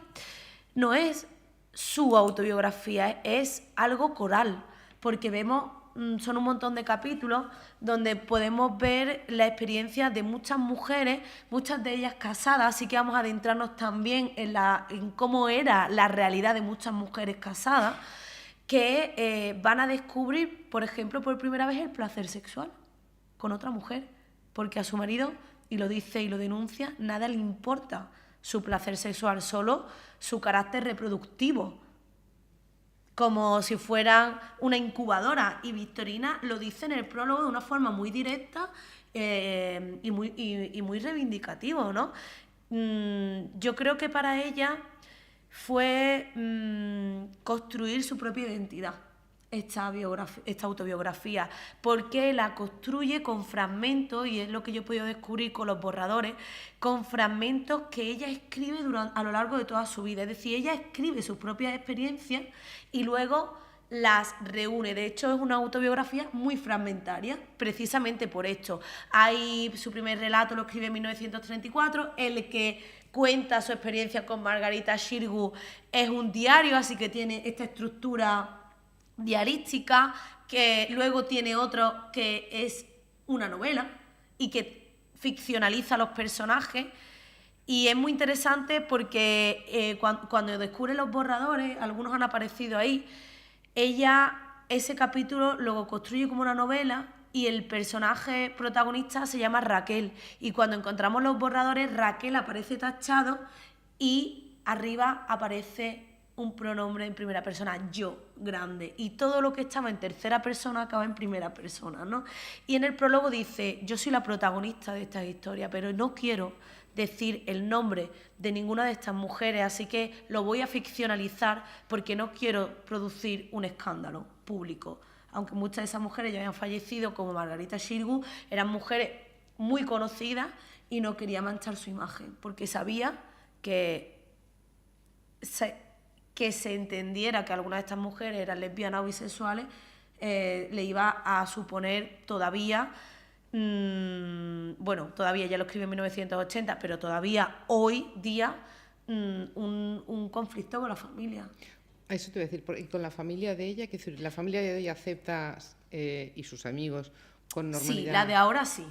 no es su autobiografía, es algo coral, porque vemos, son un montón de capítulos donde podemos ver la experiencia de muchas mujeres, muchas de ellas casadas, así que vamos a adentrarnos también en cómo era la realidad de muchas mujeres casadas, que van a descubrir, por ejemplo, por primera vez el placer sexual con otra mujer, porque a su marido, y lo dice y lo denuncia, nada le importa su placer sexual, solo su carácter reproductivo, como si fueran una incubadora. Y Victorina lo dice en el prólogo de una forma muy directa y muy reivindicativo, ¿no? Yo creo que para ella fue construir su propia identidad, esta autobiografía, porque la construye con fragmentos, y es lo que yo he podido descubrir con los borradores, con fragmentos que ella escribe a lo largo de toda su vida. Es decir, ella escribe sus propias experiencias y luego las reúne. De hecho, es una autobiografía muy fragmentaria, precisamente por esto. Su primer relato lo escribe en 1934, el que cuenta su experiencia con Margarita Xirgu es un diario, así que tiene esta estructura diarística, que luego tiene otro que es una novela y que ficcionaliza los personajes. Y es muy interesante porque cuando descubre los borradores, algunos han aparecido ahí, ella ese capítulo lo construye como una novela, y el personaje protagonista se llama Raquel, y cuando encontramos los borradores Raquel aparece tachado y arriba aparece un pronombre en primera persona, yo, grande, y todo lo que estaba en tercera persona acaba en primera persona, ¿no? Y en el prólogo dice, yo soy la protagonista de esta historia, pero no quiero decir el nombre de ninguna de estas mujeres, así que lo voy a ficcionalizar porque no quiero producir un escándalo público. Aunque muchas de esas mujeres ya habían fallecido, como Margarita Xirgu, eran mujeres muy conocidas y no quería manchar su imagen, porque sabía que se entendiera que algunas de estas mujeres eran lesbianas o bisexuales, le iba a suponer todavía, todavía ya lo escribe en 1980, pero todavía hoy día un conflicto con la familia. Eso te voy a decir, y con la familia de ella, que la familia de ella acepta, y sus amigos, con normalidad. Sí, la de ahora sí.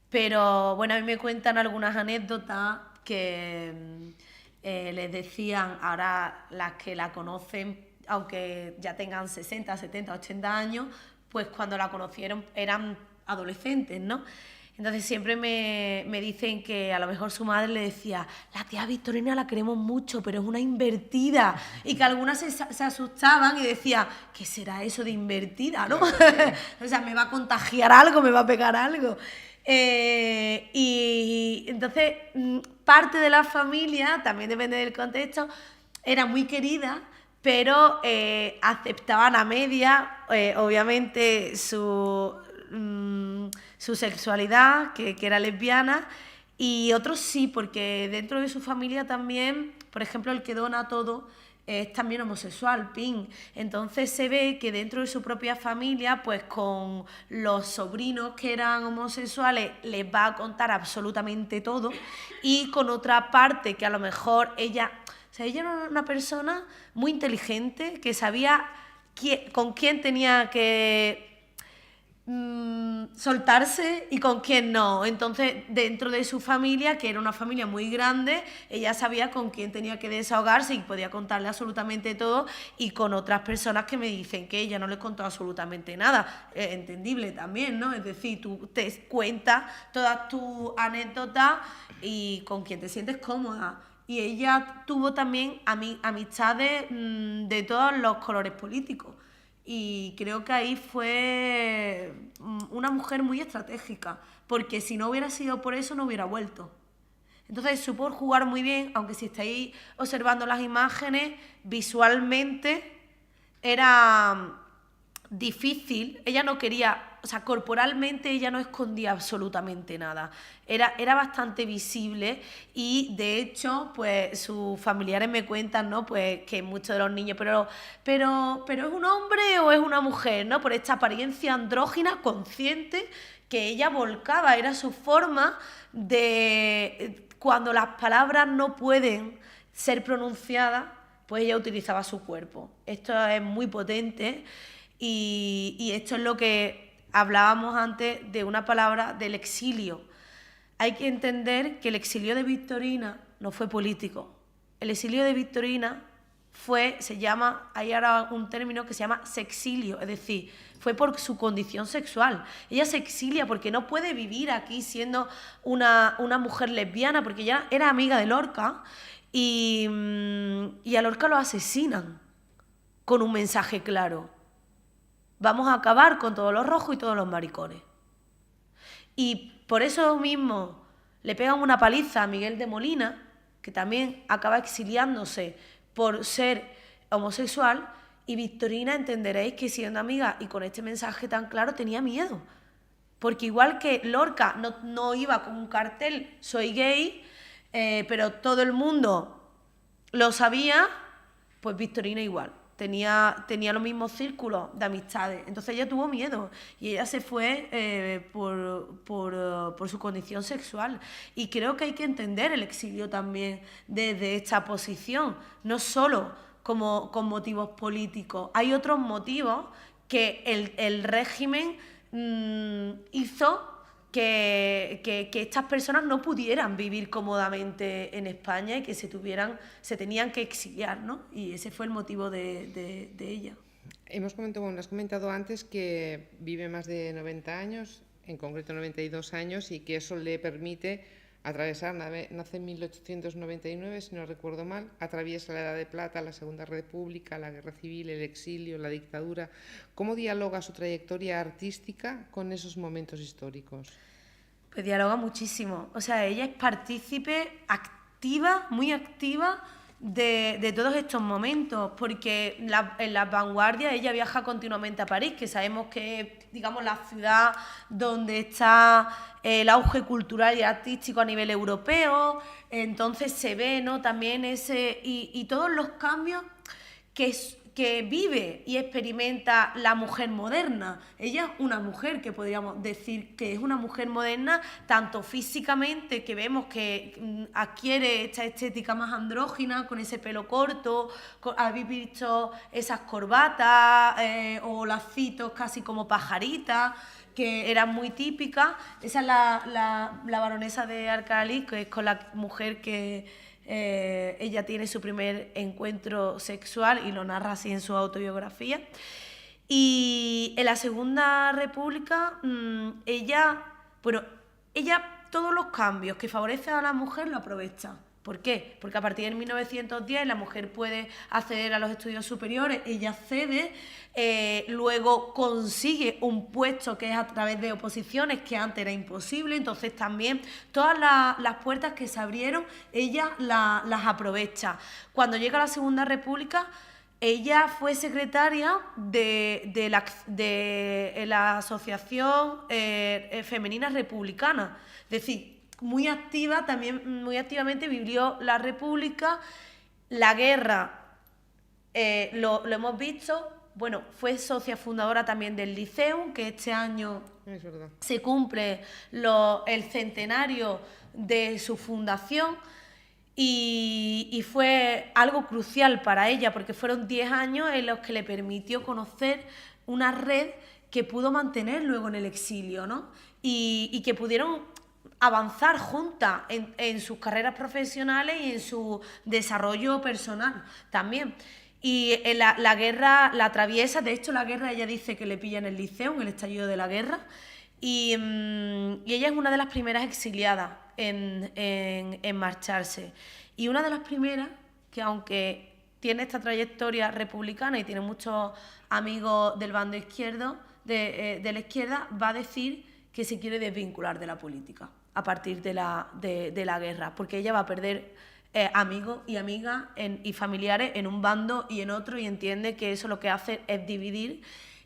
Pero bueno, a mí me cuentan algunas anécdotas que les decían, ahora las que la conocen, aunque ya tengan 60, 70, 80 años, pues cuando la conocieron eran adolescentes, ¿no? Entonces siempre me dicen que a lo mejor su madre le decía, la tía Victorina la queremos mucho, pero es una invertida. Y que algunas se asustaban y decían, ¿qué será eso de invertida, no? O sea, me va a contagiar algo, me va a pegar algo. Y entonces parte de la familia, también depende del contexto, era muy querida, pero aceptaban a media, obviamente, su sexualidad, que era lesbiana, y otros sí, porque dentro de su familia también, por ejemplo, el que dona todo es también homosexual, Pin. Entonces se ve que dentro de su propia familia, pues con los sobrinos que eran homosexuales les va a contar absolutamente todo, y con otra parte que a lo mejor ella era una persona muy inteligente, que sabía con quién tenía que soltarse y con quién no. Entonces, dentro de su familia, que era una familia muy grande, ella sabía con quién tenía que desahogarse y podía contarle absolutamente todo, y con otras personas que me dicen que ella no les contó absolutamente nada. Entendible también, ¿no? Es decir, tú te cuentas todas tus anécdotas y con quien te sientes cómoda. Y ella tuvo también amistades de todos los colores políticos. Y creo que ahí fue una mujer muy estratégica, porque si no hubiera sido por eso no hubiera vuelto. Entonces supo jugar muy bien, aunque si estáis observando las imágenes, visualmente era difícil. Ella no quería, o sea, corporalmente ella no escondía absolutamente nada. Era bastante visible y de hecho, pues sus familiares me cuentan, ¿no? Pues que muchos de los niños, pero ¿es un hombre o es una mujer? ¿No? Por esta apariencia andrógina consciente que ella volcaba, era su forma de, cuando las palabras no pueden ser pronunciadas, pues ella utilizaba su cuerpo. Esto es muy potente y esto es lo que hablábamos antes de una palabra del exilio. Hay que entender que el exilio de Victorina no fue político. El exilio de Victorina hay ahora un término que se llama sexilio, es decir, fue por su condición sexual. Ella se exilia porque no puede vivir aquí siendo una mujer lesbiana, porque ella era amiga de Lorca y a Lorca lo asesinan con un mensaje claro: vamos a acabar con todos los rojos y todos los maricones. Y por eso mismo le pegan una paliza a Miguel de Molina, que también acaba exiliándose por ser homosexual, y Victorina, entenderéis que siendo amiga y con este mensaje tan claro tenía miedo. Porque igual que Lorca no iba con un cartel soy gay, pero todo el mundo lo sabía, pues Victorina igual. Tenía los mismos círculos de amistades. Entonces ella tuvo miedo y ella se fue por su condición sexual. Y creo que hay que entender el exilio también desde esta posición, no solo con motivos políticos. Hay otros motivos que el régimen hizo que estas personas no pudieran vivir cómodamente en España y que se tenían que exiliar, ¿no? Y ese fue el motivo de ella. Has comentado antes que vive más de 90 años, en concreto 92 años, y que eso le permite atravesar, nace en 1899, si no recuerdo mal, atraviesa la Edad de Plata, la Segunda República, la Guerra Civil, el exilio, la dictadura. ¿Cómo dialoga su trayectoria artística con esos momentos históricos? Pues dialoga muchísimo. O sea, ella es partícipe activa, muy activa de todos estos momentos, porque en las vanguardias ella viaja continuamente a París, que sabemos que es, digamos, la ciudad donde está el auge cultural y artístico a nivel europeo. Entonces se ve, ¿no?, también y todos los cambios que vive y experimenta la mujer moderna. Ella es una mujer que podríamos decir que es una mujer moderna, tanto físicamente, que vemos que adquiere esta estética más andrógina, con ese pelo corto, habéis visto esas corbatas o lacitos casi como pajaritas, que eran muy típicas. Esa es la baronesa de Alcalá, que es con la mujer que ella tiene su primer encuentro sexual y lo narra así en su autobiografía. Y en la Segunda República ella todos los cambios que favorecen a la mujer lo aprovecha. ¿Por qué? Porque a partir de 1910 la mujer puede acceder a los estudios superiores, ella accede, luego consigue un puesto que es a través de oposiciones, que antes era imposible. Entonces también todas las puertas que se abrieron, ella las aprovecha. Cuando llega la Segunda República, ella fue secretaria de la Asociación Femenina Republicana, es decir, muy activamente vivió la República. La guerra, lo hemos visto. Bueno, fue socia fundadora también del Liceum, que este año se cumple el centenario de su fundación, y fue algo crucial para ella, porque fueron 10 años en los que le permitió conocer una red que pudo mantener luego en el exilio, ¿no? Y que pudieron avanzar juntas en sus carreras profesionales y en su desarrollo personal también. Y la guerra la atraviesa. De hecho, la guerra, ella dice que le pilla en el liceo, en el estallido de la guerra, y ella es una de las primeras exiliadas en marcharse. Y una de las primeras que, aunque tiene esta trayectoria republicana y tiene muchos amigos del bando izquierdo, de la izquierda, va a decir que se quiere desvincular de la política a partir de la guerra, porque ella va a perder amigos y amigas y familiares en un bando y en otro, y entiende que eso lo que hace es dividir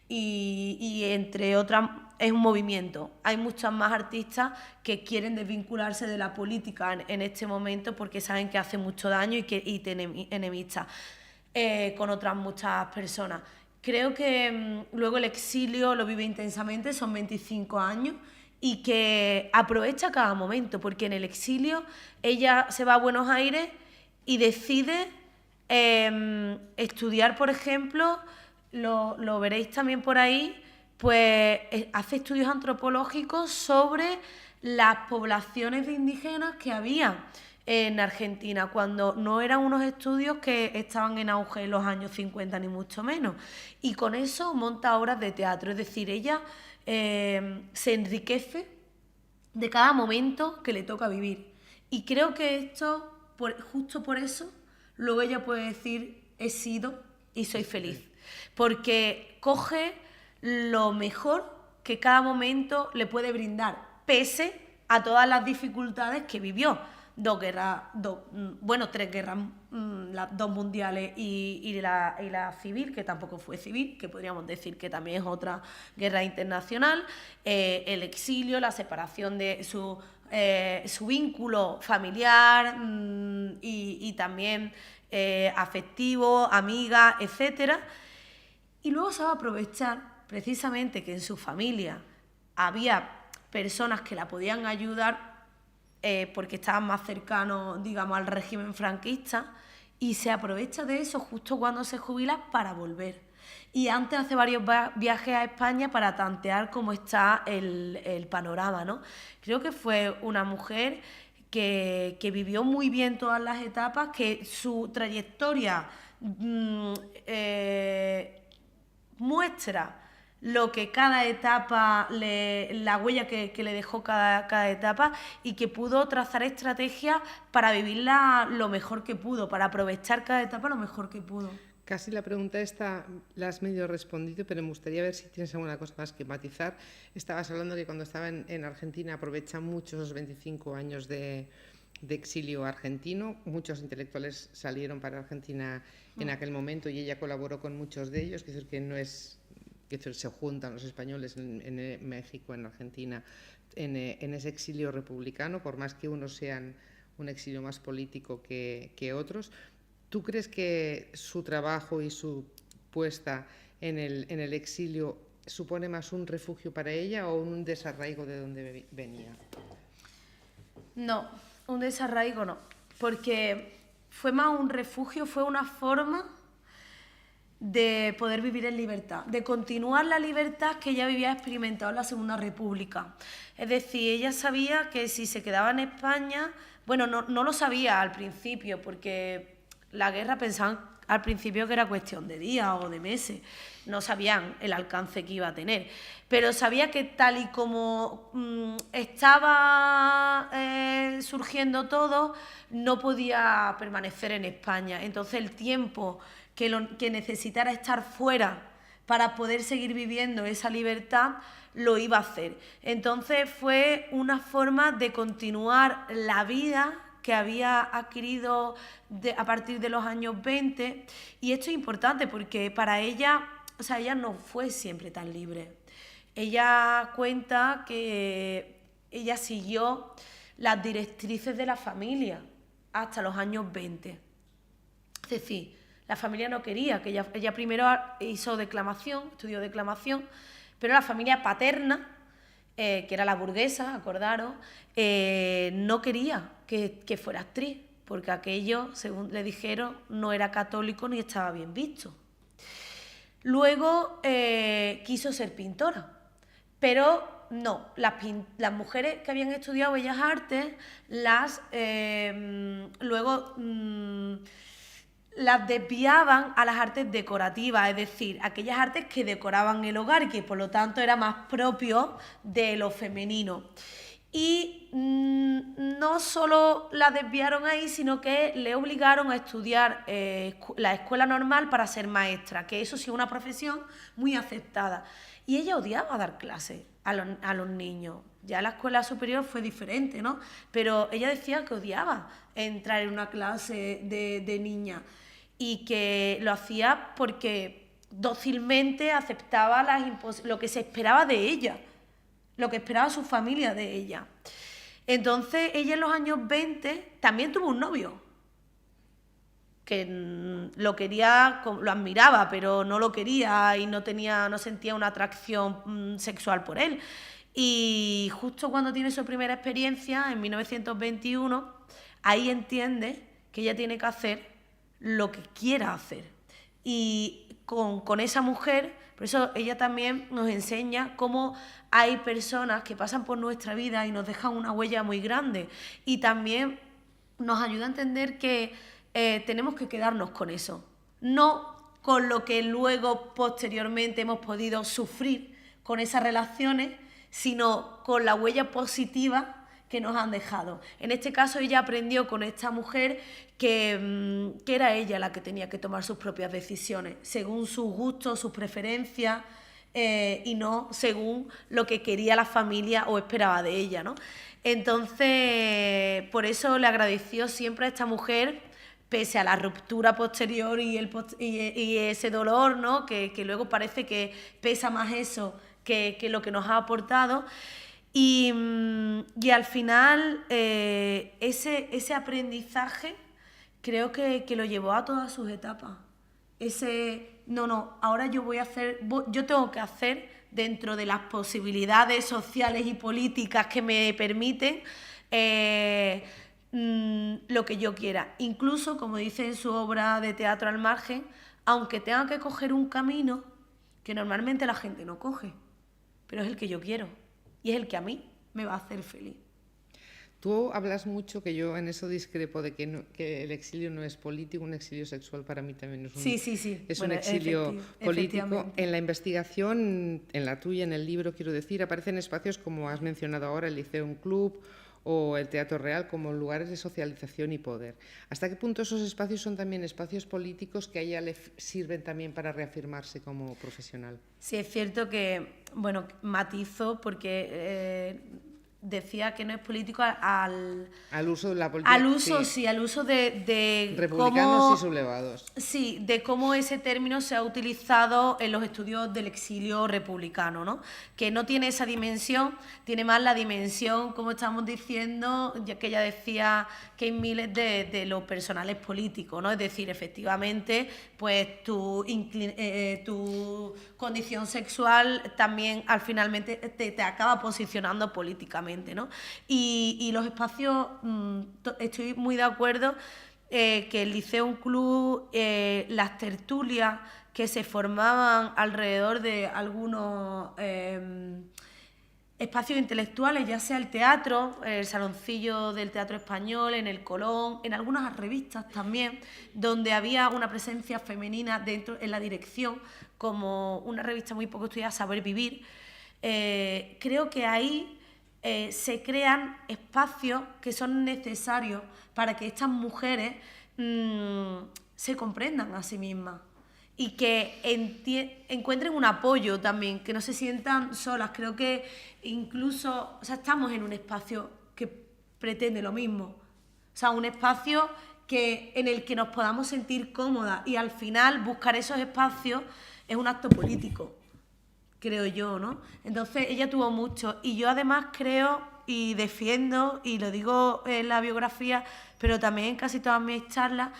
y entre otras es un movimiento. Hay muchas más artistas que quieren desvincularse de la política en este momento porque saben que hace mucho daño y te enemista con otras muchas personas. Creo que luego el exilio lo vive intensamente, son 25 años, y que aprovecha cada momento, porque en el exilio ella se va a Buenos Aires y decide estudiar, por ejemplo, lo veréis también por ahí, pues hace estudios antropológicos sobre las poblaciones de indígenas que había en Argentina, cuando no eran unos estudios que estaban en auge en los años 50 ni mucho menos, y con eso monta obras de teatro, es decir, ella se enriquece de cada momento que le toca vivir, y creo que esto, justo por eso, luego ella puede decir he sido y soy feliz, porque coge lo mejor que cada momento le puede brindar, pese a todas las dificultades que vivió. Tres guerras, las dos mundiales y la civil, que tampoco fue civil, que podríamos decir que también es otra guerra internacional, el exilio, la separación de su vínculo familiar y también afectivo, amiga, etcétera. Y luego se va a aprovechar precisamente que en su familia había personas que la podían ayudar porque estaban más cercanos, digamos, al régimen franquista, y se aprovecha de eso justo cuando se jubila para volver. Y antes hace varios viajes a España para tantear cómo está el panorama, ¿no? Creo que fue una mujer que vivió muy bien todas las etapas, que su trayectoria muestra lo que cada etapa, la huella que le dejó cada etapa, y que pudo trazar estrategias para vivirla lo mejor que pudo, para aprovechar cada etapa lo mejor que pudo. Casi la pregunta esta la has medio respondido, pero me gustaría ver si tienes alguna cosa más que matizar. Estabas hablando que cuando estaba en Argentina aprovecha mucho esos 25 años de exilio argentino. Muchos intelectuales salieron para Argentina en aquel momento y ella colaboró con muchos de ellos, es decir, que no es... que se juntan los españoles en México, en Argentina, en ese exilio republicano, por más que unos sean un exilio más político que otros. ¿Tú crees que su trabajo y su puesta en el exilio supone más un refugio para ella o un desarraigo de donde venía? No, un desarraigo no, porque fue más un refugio, fue una forma de poder vivir en libertad, de continuar la libertad que ella había experimentado en la Segunda República. Es decir, ella sabía que si se quedaba en España, bueno, no lo sabía al principio, porque la guerra pensaban al principio que era cuestión de días o de meses, no sabían el alcance que iba a tener, pero sabía que tal y como estaba surgiendo todo, no podía permanecer en España. Entonces el tiempo que necesitara estar fuera para poder seguir viviendo esa libertad, lo iba a hacer. Entonces fue una forma de continuar la vida que había adquirido a partir de los años 20, y esto es importante porque para ella, o sea, ella no fue siempre tan libre. Ella cuenta que ella siguió las directrices de la familia hasta los años 20. Es decir, la familia no quería, que ella primero hizo declamación, estudió declamación, pero la familia paterna, que era la burguesa, acordaros, no quería que fuera actriz, porque aquello, según le dijeron, no era católico ni estaba bien visto. Luego quiso ser pintora, pero no, las mujeres que habían estudiado Bellas Artes luego las desviaban a las artes decorativas, es decir, aquellas artes que decoraban el hogar y que por lo tanto era más propio de lo femenino. Y no solo la desviaron ahí, sino que le obligaron a estudiar la escuela normal para ser maestra, que eso sí es una profesión muy aceptada. Y ella odiaba dar clases a los niños. Ya la escuela superior fue diferente, ¿no? Pero ella decía que odiaba entrar en una clase de niña y que lo hacía porque dócilmente aceptaba lo que se esperaba de ella, lo que esperaba su familia de ella. Entonces, ella en los años 20 también tuvo un novio, que lo quería, lo admiraba, pero no lo quería y no sentía una atracción sexual por él. Y justo cuando tiene su primera experiencia, en 1921, ahí entiende que ella tiene que hacer lo que quiera hacer. Y con esa mujer, por eso ella también nos enseña cómo hay personas que pasan por nuestra vida y nos dejan una huella muy grande. Y también nos ayuda a entender que tenemos que quedarnos con eso, no con lo que luego posteriormente hemos podido sufrir con esas relaciones, sino con la huella positiva que nos han dejado. En este caso ella aprendió con esta mujer que era ella la que tenía que tomar sus propias decisiones, según sus gustos, sus preferencias, y no según lo que quería la familia o esperaba de ella, ¿no? Entonces, por eso le agradeció siempre a esta mujer, pese a la ruptura posterior y ese dolor, ¿no? Que luego parece que pesa más eso que lo que nos ha aportado. Y al final ese aprendizaje creo que lo llevó a todas sus etapas. Ahora yo tengo que hacer dentro de las posibilidades sociales y políticas que me permiten lo que yo quiera. Incluso, como dice en su obra de Teatro al margen, aunque tenga que coger un camino que normalmente la gente no coge, pero es el que yo quiero y es el que a mí me va a hacer feliz. Tú hablas mucho, que yo en eso discrepo, de que el exilio no es político, un exilio sexual para mí también es un exilio político. En la investigación, en la tuya, en el libro, quiero decir, aparecen espacios como has mencionado ahora, el Liceum Club o el Teatro Real, como lugares de socialización y poder. ¿Hasta qué punto esos espacios son también espacios políticos que a ella le sirven también para reafirmarse como profesional? Sí, es cierto que, matizo porque decía que no es político al uso de la política. Al uso de republicanos cómo, y sublevados. Sí, de cómo ese término se ha utilizado en los estudios del exilio republicano, ¿no? Que no tiene esa dimensión, tiene más la dimensión, como estamos diciendo, ya que ella decía que hay miles de los personales políticos, ¿no? Es decir, efectivamente, pues tu condición sexual también al finalmente te acaba posicionando políticamente, ¿no? Y los espacios, estoy muy de acuerdo que el Liceum Club, las tertulias que se formaban alrededor de algunos espacios intelectuales, ya sea el teatro, el saloncillo del Teatro Español, en el Colón, en algunas revistas también, donde había una presencia femenina dentro en la dirección, como una revista muy poco estudiada, Saber Vivir. Creo que ahí se crean espacios que son necesarios para que estas mujeres se comprendan a sí mismas y que encuentren un apoyo también, que no se sientan solas. Creo que incluso, estamos en un espacio que pretende lo mismo, un espacio en el que nos podamos sentir cómodas, y al final buscar esos espacios es un acto político, creo yo, ¿no? Entonces ella tuvo mucho, y yo además creo y defiendo, y lo digo en la biografía, pero también en casi todas mis charlas,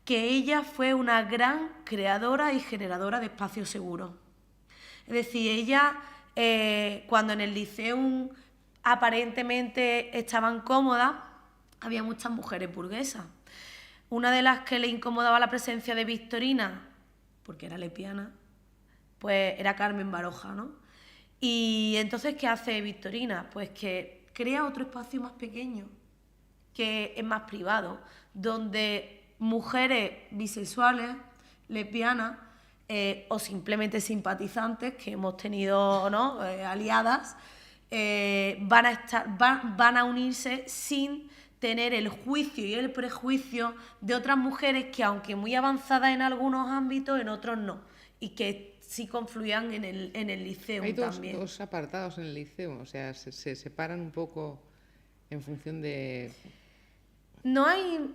que ella fue una gran creadora y generadora de espacios seguros. Es decir, ella, cuando en el Liceum aparentemente estaban cómodas, había muchas mujeres burguesas. Una de las que le incomodaba la presencia de Victorina, porque era lesbiana, pues era Carmen Baroja, ¿no? Y entonces, ¿qué hace Victorina? Pues que crea otro espacio más pequeño, que es más privado, donde mujeres bisexuales, lesbianas o simplemente simpatizantes que hemos tenido, ¿no? Aliadas, van a unirse sin tener el juicio y el prejuicio de otras mujeres que, aunque muy avanzadas en algunos ámbitos, en otros no, y que sí confluían en el liceo también. Hay dos apartados en el liceo, o sea, se separan un poco en función de... No hay...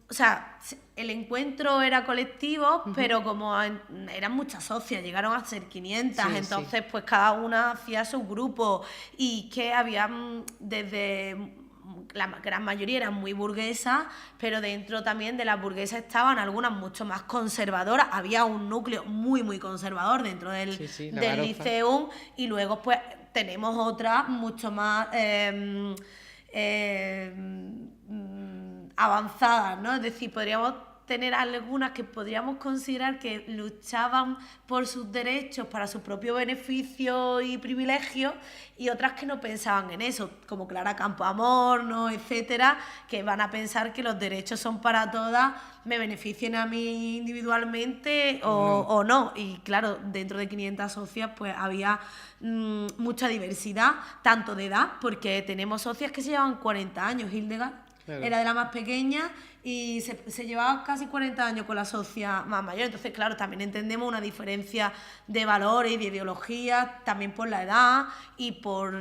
o sea, el encuentro era colectivo, pero como eran muchas socias, llegaron a ser 500, entonces pues cada una hacía su grupo, y que había desde... La gran mayoría eran muy burguesas, pero dentro también de las burguesas estaban algunas mucho más conservadoras. Había un núcleo muy, muy conservador dentro del Liceum, y luego pues tenemos otras mucho más avanzadas, ¿no? Es decir, podríamos tener algunas que podríamos considerar que luchaban por sus derechos para su propio beneficio y privilegio, y otras que no pensaban en eso, como Clara Campoamor, ¿no? Etcétera, que van a pensar que los derechos son para todas, me beneficien a mí individualmente o no. Y claro, dentro de 500 socias pues había mucha diversidad, tanto de edad, porque tenemos socias que se llevaban 40 años, Hildegard era de la más pequeña, y se llevaba casi 40 años con la socia más mayor. Entonces, claro, también entendemos una diferencia de valores y de ideología, también por la edad y por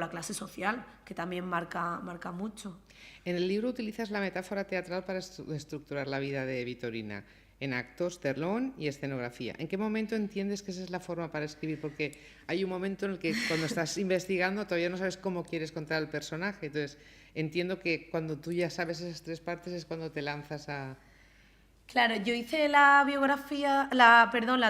la clase social, que también marca mucho. En el libro utilizas la metáfora teatral para estructurar la vida de Vittorina, en actos, telón y escenografía. ¿En qué momento entiendes que esa es la forma para escribir? Porque hay un momento en el que cuando estás investigando todavía no sabes cómo quieres contar el personaje. Entonces, entiendo que cuando tú ya sabes esas tres partes es cuando te lanzas a... Claro, yo hice la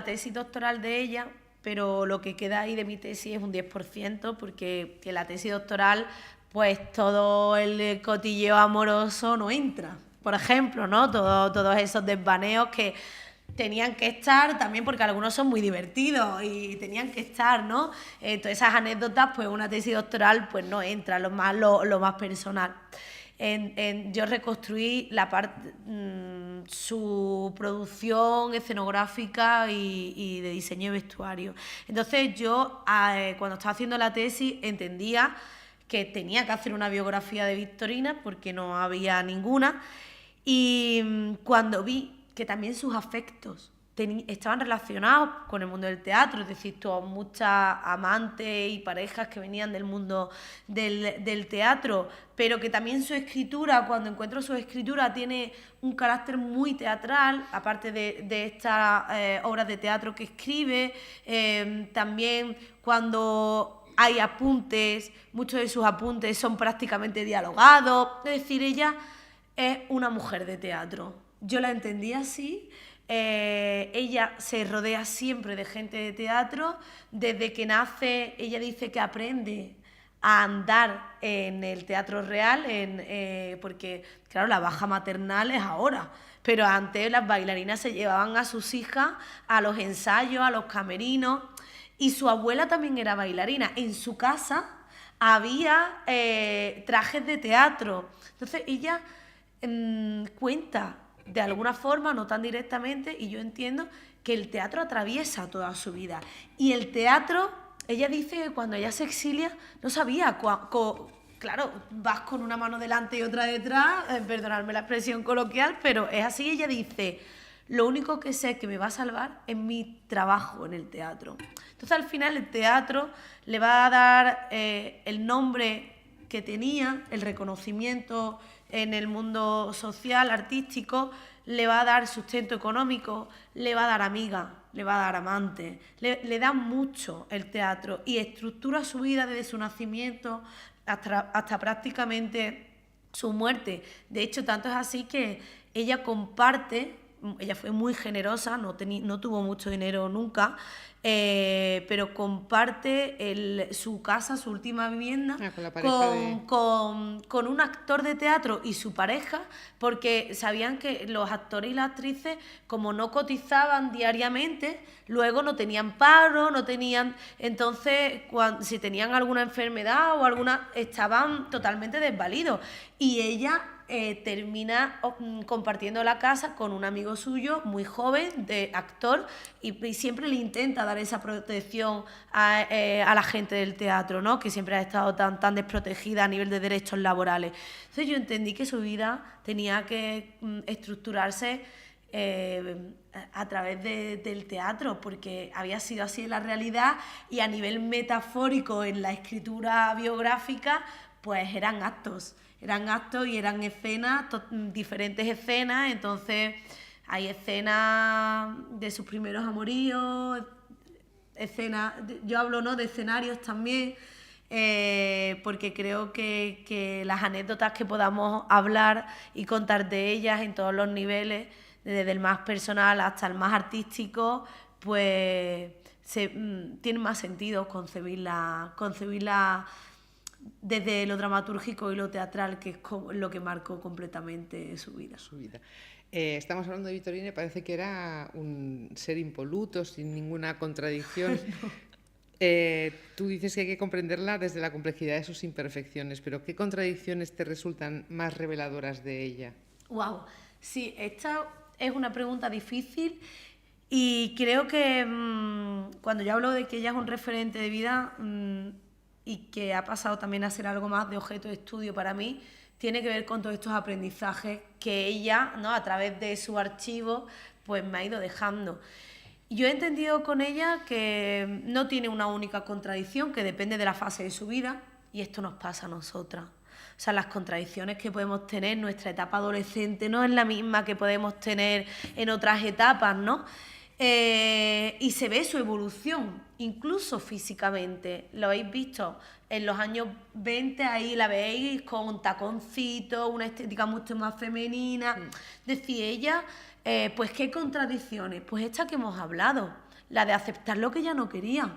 tesis doctoral de ella, pero lo que queda ahí de mi tesis es un 10%, porque en la tesis doctoral pues todo el cotilleo amoroso no entra. Por ejemplo, ¿no? Todos esos desvaneos que tenían que estar también, porque algunos son muy divertidos y tenían que estar, ¿no? Todas esas anécdotas, pues una tesis doctoral pues no entra, lo más personal. Yo reconstruí la parte, su producción escenográfica y de diseño de vestuario. Entonces yo, cuando estaba haciendo la tesis, entendía que tenía que hacer una biografía de Vittorina, porque no había ninguna. Y cuando vi que también sus afectos estaban relacionados con el mundo del teatro, es decir, muchas amantes y parejas que venían del mundo del teatro, pero que también su escritura, cuando encuentro su escritura, tiene un carácter muy teatral, aparte de estas obras de teatro que escribe, también cuando hay apuntes, muchos de sus apuntes son prácticamente dialogados, es decir, ella es una mujer de teatro. Yo la entendí así. Ella se rodea siempre de gente de teatro. Desde que nace, ella dice que aprende a andar en el teatro real, porque, claro, la baja maternal es ahora. Pero antes las bailarinas se llevaban a sus hijas a los ensayos, a los camerinos. Y su abuela también era bailarina. En su casa había trajes de teatro. Entonces ella cuenta de alguna forma, no tan directamente, y yo entiendo que el teatro atraviesa toda su vida. Y el teatro, ella dice que cuando ella se exilia no sabía, claro, vas con una mano delante y otra detrás, perdonadme la expresión coloquial, pero es así. Ella dice, lo único que sé que me va a salvar es mi trabajo en el teatro. Entonces al final el teatro le va a dar el nombre que tenía, el reconocimiento en el mundo social, artístico, le va a dar sustento económico, le va a dar amiga, le va a dar amante, le da mucho el teatro y estructura su vida desde su nacimiento hasta prácticamente su muerte. De hecho, tanto es así que ella comparte, ella fue muy generosa, no tuvo mucho dinero nunca, pero comparte su casa, su última vivienda, con un actor de teatro y su pareja, porque sabían que los actores y las actrices, como no cotizaban diariamente, luego no tenían paro, entonces si tenían alguna enfermedad o estaban totalmente desvalidos. y ella termina compartiendo la casa con un amigo suyo muy joven, de actor, y siempre le intenta dar esa protección a la gente del teatro, ¿no? Que siempre ha estado tan desprotegida a nivel de derechos laborales. Entonces yo entendí que su vida tenía que estructurarse a través del teatro, porque había sido así en la realidad, y a nivel metafórico en la escritura biográfica, pues eran actos y eran escenas, diferentes escenas. Entonces hay escenas de sus primeros amoríos, escenas, yo hablo, ¿no?, de escenarios también, porque creo que las anécdotas que podamos hablar y contar de ellas en todos los niveles, desde el más personal hasta el más artístico, pues tiene más sentido concebirla desde lo dramatúrgico y lo teatral, que es lo que marcó completamente su vida. Estamos hablando de Vittorina y parece que era un ser impoluto, sin ninguna contradicción. Tú dices que hay que comprenderla desde la complejidad de sus imperfecciones, pero ¿qué contradicciones te resultan más reveladoras de ella? Wow, sí, esta es una pregunta difícil, y creo que cuando yo hablo de que ella es un referente de vida y que ha pasado también a ser algo más de objeto de estudio para mí, tiene que ver con todos estos aprendizajes que ella, ¿no?, a través de su archivo, pues me ha ido dejando. Yo he entendido con ella que no tiene una única contradicción, que depende de la fase de su vida, y esto nos pasa a nosotras. O sea, las contradicciones que podemos tener en nuestra etapa adolescente no es la misma que podemos tener en otras etapas, ¿no? Y se ve su evolución, incluso físicamente. Lo habéis visto en los años 20, ahí la veis con un taconcito, una estética mucho más femenina. Decía ella, pues qué contradicciones. Pues esta que hemos hablado, la de aceptar lo que ella no quería.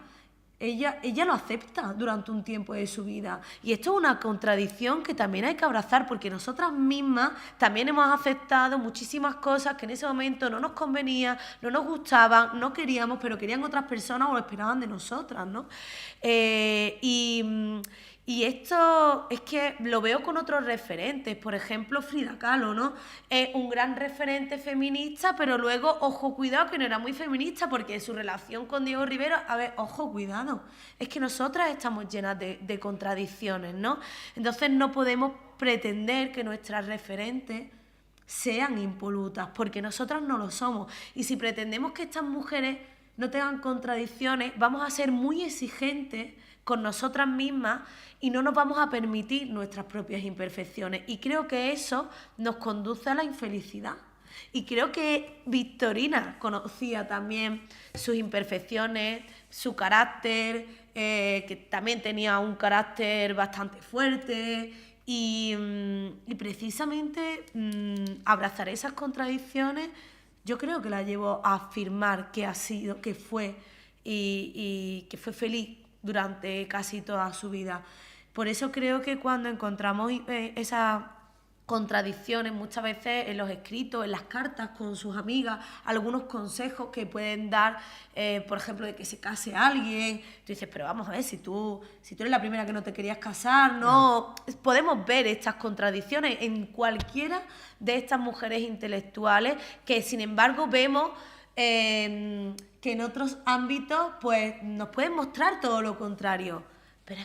Ella lo acepta durante un tiempo de su vida, y esto es una contradicción que también hay que abrazar, porque nosotras mismas también hemos aceptado muchísimas cosas que en ese momento no nos convenían, no nos gustaban, no queríamos, pero querían otras personas o lo esperaban de nosotras, ¿no? Y esto es que lo veo con otros referentes. Por ejemplo, Frida Kahlo, ¿no? Es un gran referente feminista, pero luego, ojo, cuidado, que no era muy feminista, porque su relación con Diego Rivera, a ver, ojo, cuidado, es que nosotras estamos llenas de contradicciones, ¿no? Entonces no podemos pretender que nuestras referentes sean impolutas, porque nosotras no lo somos. Y si pretendemos que estas mujeres no tengan contradicciones, vamos a ser muy exigentes con nosotras mismas y no nos vamos a permitir nuestras propias imperfecciones. Y creo que eso nos conduce a la infelicidad. Y creo que Vittorina conocía también sus imperfecciones, su carácter, que también tenía un carácter bastante fuerte, y precisamente abrazar esas contradicciones, yo creo que la llevó a afirmar que ha sido, que fue y que fue feliz durante casi toda su vida. Por eso creo que cuando encontramos esas contradicciones muchas veces en los escritos, en las cartas con sus amigas, algunos consejos que pueden dar, por ejemplo, de que se case alguien, tú dices, pero vamos a ver, si tú eres la primera que no te querías casar, ¿no? Podemos ver estas contradicciones en cualquiera de estas mujeres intelectuales, que sin embargo vemos que en otros ámbitos pues nos pueden mostrar todo lo contrario. Pero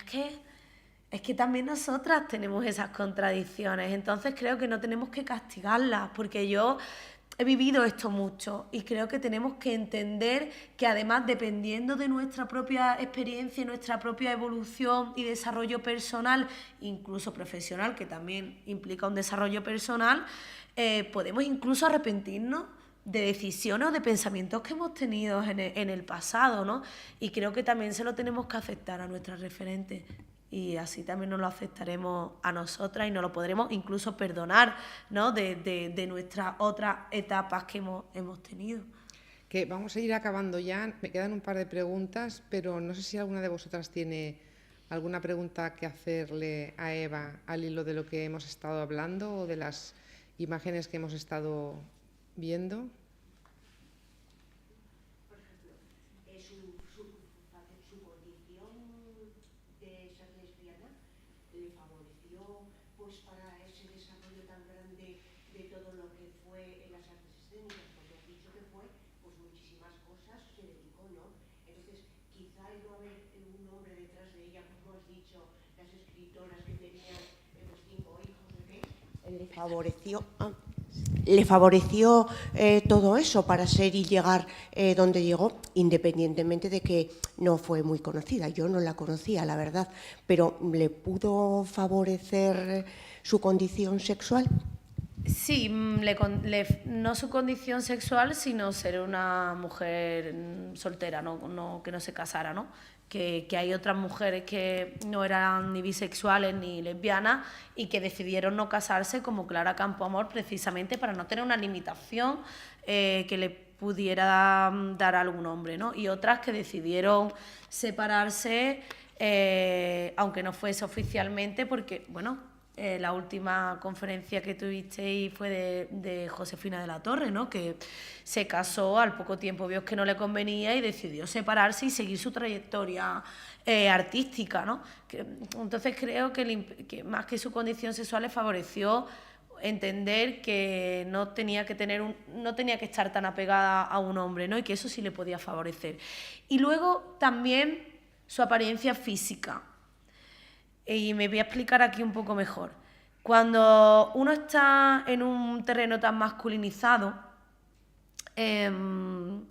es que también nosotras tenemos esas contradicciones, entonces creo que no tenemos que castigarlas, porque yo he vivido esto mucho y creo que tenemos que entender que además, dependiendo de nuestra propia experiencia y nuestra propia evolución y desarrollo personal, incluso profesional, que también implica un desarrollo personal, podemos incluso arrepentirnos de decisiones o de pensamientos que hemos tenido en el pasado, ¿no? Y creo que también se lo tenemos que aceptar a nuestras referentes, y así también nos lo aceptaremos a nosotras y nos lo podremos incluso perdonar, ¿no?, de nuestras otras etapas que hemos tenido. Que vamos a ir acabando ya, me quedan un par de preguntas, pero no sé si alguna de vosotras tiene alguna pregunta que hacerle a Eva al hilo de lo que hemos estado hablando o de las imágenes que hemos estado viendo. Por ejemplo, su condición de ser lesbiana le favoreció pues para ese escénicas, porque has dicho que fue, pues muchísimas cosas se dedicó, ¿no? Entonces, quizá el no haber un hombre detrás de ella, como has dicho, las escritoras que tenían los 5 hijos, ¿de qué? Le favoreció todo eso para ser y llegar donde llegó, independientemente de que no fue muy conocida. Yo no la conocía, la verdad, pero ¿le pudo favorecer su condición sexual? Sí, no su condición sexual, sino ser una mujer soltera, que no se casara, ¿no? Que hay otras mujeres que no eran ni bisexuales ni lesbianas y que decidieron no casarse, como Clara Campoamor, precisamente para no tener una limitación que le pudiera dar a algún hombre, ¿no? Y otras que decidieron separarse, aunque no fuese oficialmente, porque, bueno, la última conferencia que tuvisteis fue de Josefina de la Torre, ¿no? Que se casó, al poco tiempo vio que no le convenía y decidió separarse y seguir su trayectoria artística, ¿no? Entonces creo que más que su condición sexual le favoreció entender que no tenía que estar tan apegada a un hombre, ¿no? Y que eso sí le podía favorecer. Y luego también su apariencia física. Y me voy a explicar aquí un poco mejor. Cuando uno está en un terreno tan masculinizado, ella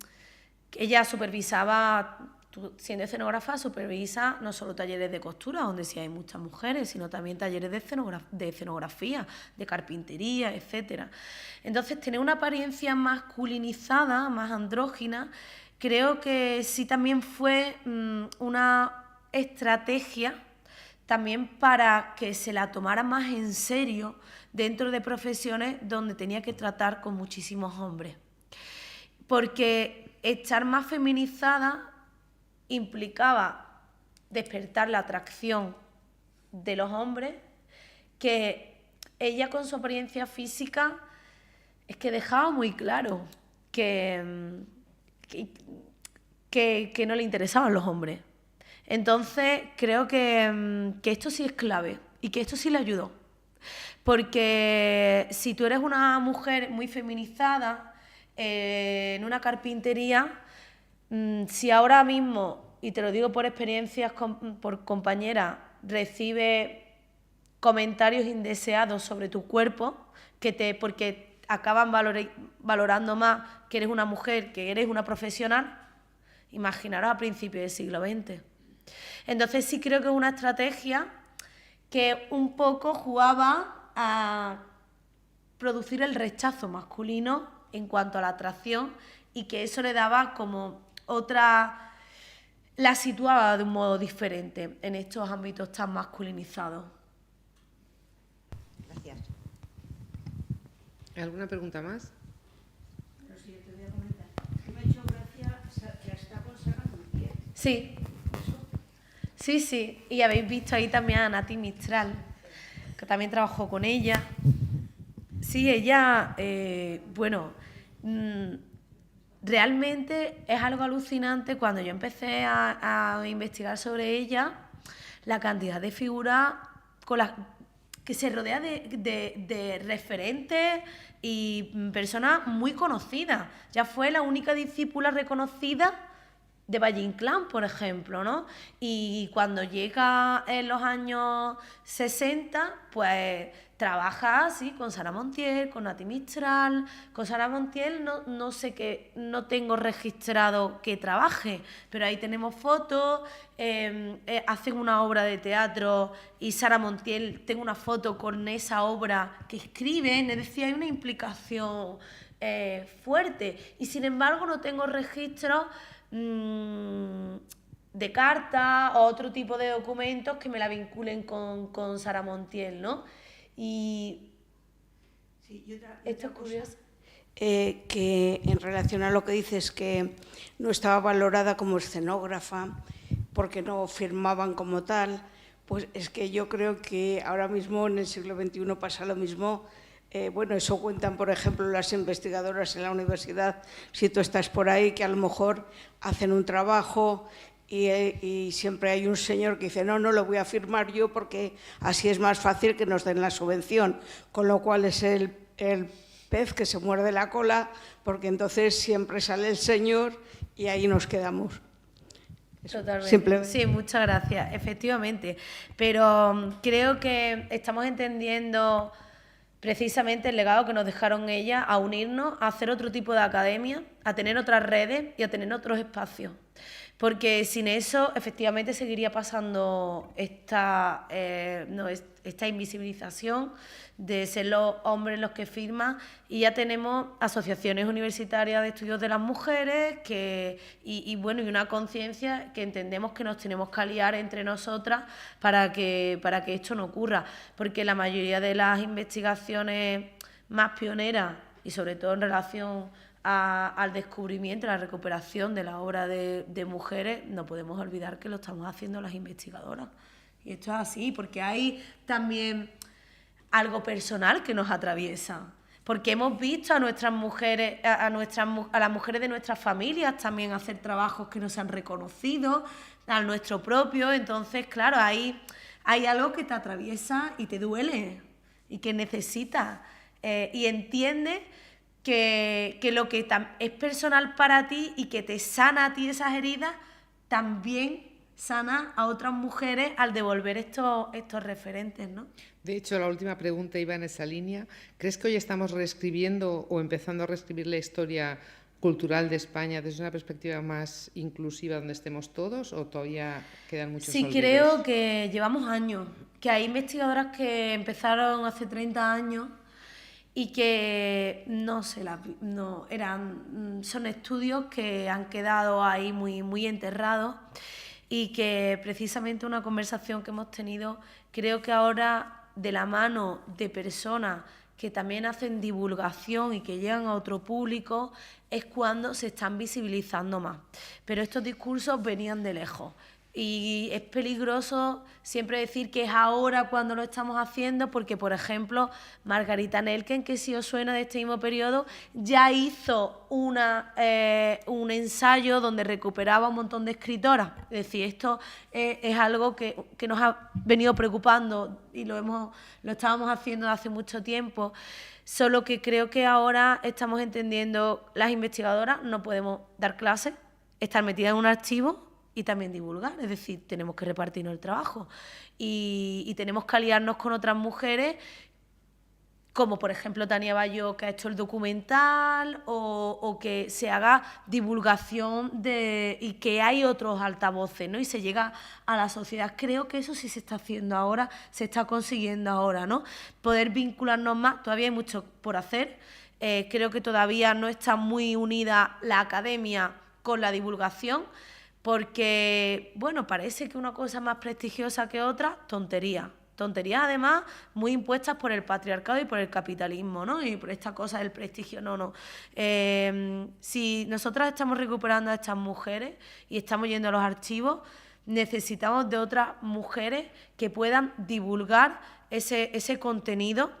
supervisaba, siendo escenógrafa, supervisa no solo talleres de costura, donde sí hay muchas mujeres, sino también talleres de escenografía, de carpintería, etc. Entonces, tener una apariencia masculinizada, más andrógina, creo que sí también fue una estrategia también para que se la tomara más en serio dentro de profesiones donde tenía que tratar con muchísimos hombres. Porque estar más feminizada implicaba despertar la atracción de los hombres, que ella con su apariencia física es que dejaba muy claro que no le interesaban los hombres. Entonces, creo que esto sí es clave y que esto sí le ayudó. Porque si tú eres una mujer muy feminizada en una carpintería, si ahora mismo, y te lo digo por experiencias por compañeras, recibes comentarios indeseados sobre tu cuerpo, porque acaban valorando más que eres una mujer, que eres una profesional, imaginaros a principios del siglo XX. Entonces sí creo que es una estrategia que un poco jugaba a producir el rechazo masculino en cuanto a la atracción, y que eso le daba como la situaba de un modo diferente en estos ámbitos tan masculinizados. Gracias. ¿Alguna pregunta más? Pero sí, yo te voy a comentar. Me ha hecho gracia que está con Sara Montiel. Sí. Sí, y habéis visto ahí también a Nati Mistral, que también trabajó con ella. Sí, ella, realmente es algo alucinante. Cuando yo empecé a investigar sobre ella, la cantidad de figuras con las que se rodea de referentes y personas muy conocidas. Ya fue la única discípula reconocida de Valle Inclán, por ejemplo, ¿no? Y cuando llega en los años 60, pues trabaja así con Sara Montiel, con Nati Mistral. Con Sara Montiel no sé qué, no tengo registrado que trabaje, pero ahí tenemos fotos, hacen una obra de teatro y Sara Montiel tengo una foto con esa obra que escriben, es decir, hay una implicación fuerte. Y sin embargo no tengo registro de cartas o otro tipo de documentos que me la vinculen con Sara Montiel, ¿no? Y sí, esto es curioso. Que en relación a lo que dices, que no estaba valorada como escenógrafa porque no firmaban como tal, pues es que yo creo que ahora mismo en el siglo XXI pasa lo mismo. Eso cuentan, por ejemplo, las investigadoras en la universidad, si tú estás por ahí, que a lo mejor hacen un trabajo y siempre hay un señor que dice no lo voy a firmar yo porque así es más fácil que nos den la subvención, con lo cual es el pez que se muerde la cola, porque entonces siempre sale el señor y ahí nos quedamos. Totalmente. Simplemente. Sí, muchas gracias, efectivamente. Pero creo que estamos entendiendo precisamente el legado que nos dejaron ellas, a unirnos, a hacer otro tipo de academia, a tener otras redes y a tener otros espacios. Porque sin eso, efectivamente, seguiría pasando esta invisibilización de ser los hombres los que firman, y ya tenemos asociaciones universitarias de estudios de las mujeres y una conciencia que entendemos que nos tenemos que aliar entre nosotras para que esto no ocurra, porque la mayoría de las investigaciones más pioneras y sobre todo en relación al descubrimiento, a la recuperación de la obra de mujeres, no podemos olvidar que lo estamos haciendo las investigadoras. Y esto es así, porque hay también algo personal que nos atraviesa, porque hemos visto a nuestras mujeres, a las mujeres de nuestras familias también hacer trabajos que no se han reconocido, al nuestro propio. Entonces, claro, hay algo que te atraviesa y te duele y que necesitas y entiendes que lo que es personal para ti y que te sana a ti esas heridas, también sana a otras mujeres al devolver estos referentes, ¿no? De hecho, la última pregunta iba en esa línea. ¿Crees que hoy estamos reescribiendo o empezando a reescribir la historia cultural de España desde una perspectiva más inclusiva donde estemos todos, o todavía quedan muchos olvidos? Sí, creo que llevamos años, que hay investigadoras que empezaron hace 30 años y que son estudios que han quedado ahí muy, muy enterrados, y que precisamente una conversación que hemos tenido, creo que ahora, de la mano de personas que también hacen divulgación y que llegan a otro público, es cuando se están visibilizando más. Pero estos discursos venían de lejos. Y es peligroso siempre decir que es ahora cuando lo estamos haciendo, porque, por ejemplo, Margarita Nelken, que si os suena de este mismo periodo, ya hizo un ensayo donde recuperaba un montón de escritoras. Es decir, esto es algo que nos ha venido preocupando y lo estábamos haciendo hace mucho tiempo, solo que creo que ahora estamos entendiendo, las investigadoras no podemos dar clases, estar metidas en un archivo y también divulgar, es decir, tenemos que repartirnos el trabajo y tenemos que aliarnos con otras mujeres, como por ejemplo Tania Bayó, que ha hecho el documental, o que se haga divulgación y que hay otros altavoces, ¿no? Y se llega a la sociedad. Creo que eso sí se está haciendo ahora, se está consiguiendo ahora, ¿no? Poder vincularnos más, todavía hay mucho por hacer. Creo que todavía no está muy unida la academia con la divulgación, porque, bueno, parece que una cosa es más prestigiosa que otra, tonterías además muy impuestas por el patriarcado y por el capitalismo, ¿no? Y por esta cosa del prestigio, no. Si nosotras estamos recuperando a estas mujeres y estamos yendo a los archivos, necesitamos de otras mujeres que puedan divulgar ese contenido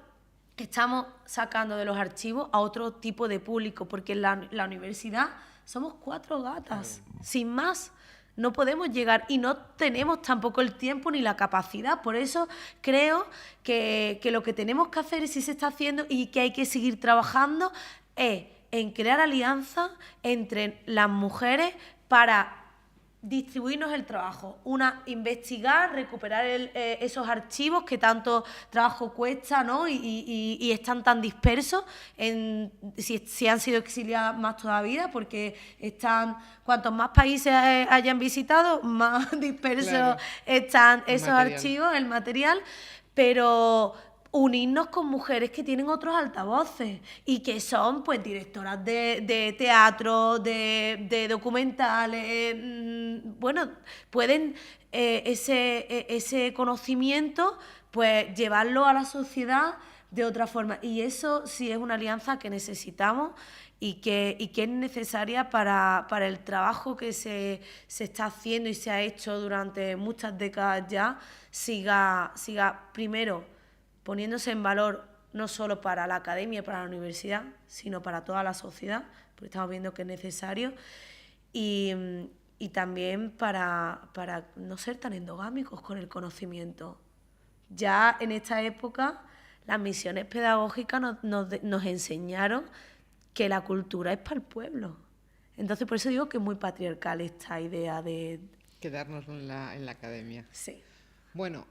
que estamos sacando de los archivos a otro tipo de público, porque en la universidad somos 4 gatas, sin más. No podemos llegar y no tenemos tampoco el tiempo ni la capacidad. Por eso creo que lo que tenemos que hacer, y si se está haciendo y que hay que seguir trabajando, es en crear alianzas entre las mujeres para distribuirnos el trabajo. Investigar, recuperar esos archivos que tanto trabajo cuesta, ¿no? Y están tan dispersos, si han sido exiliadas más todavía, porque cuantos más países hayan visitado, más dispersos, claro, están esos archivos, el material, pero unirnos con mujeres que tienen otros altavoces y que son, pues, directoras de teatro, de documentales, pueden ese conocimiento, pues, llevarlo a la sociedad de otra forma, y eso sí es una alianza que necesitamos y que es necesaria para el trabajo que se está haciendo y se ha hecho durante muchas décadas ya, siga primero poniéndose en valor no solo para la academia y para la universidad, sino para toda la sociedad, porque estamos viendo que es necesario, y también para no ser tan endogámicos con el conocimiento. Ya en esta época las misiones pedagógicas nos enseñaron que la cultura es para el pueblo. Entonces, por eso digo que es muy patriarcal esta idea de... Quedarnos en la academia. Sí. Bueno,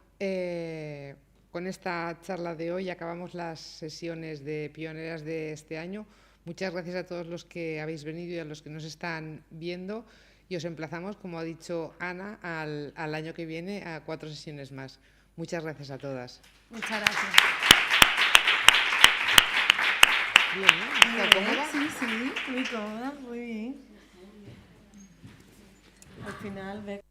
con esta charla de hoy acabamos las sesiones de pioneras de este año. Muchas gracias a todos los que habéis venido y a los que nos están viendo. Y os emplazamos, como ha dicho Ana, al año que viene a 4 sesiones más. Muchas gracias a todas. Muchas gracias. Bien, ¿no? ¿Está cómoda? Sí, muy cómoda, muy bien. Al final,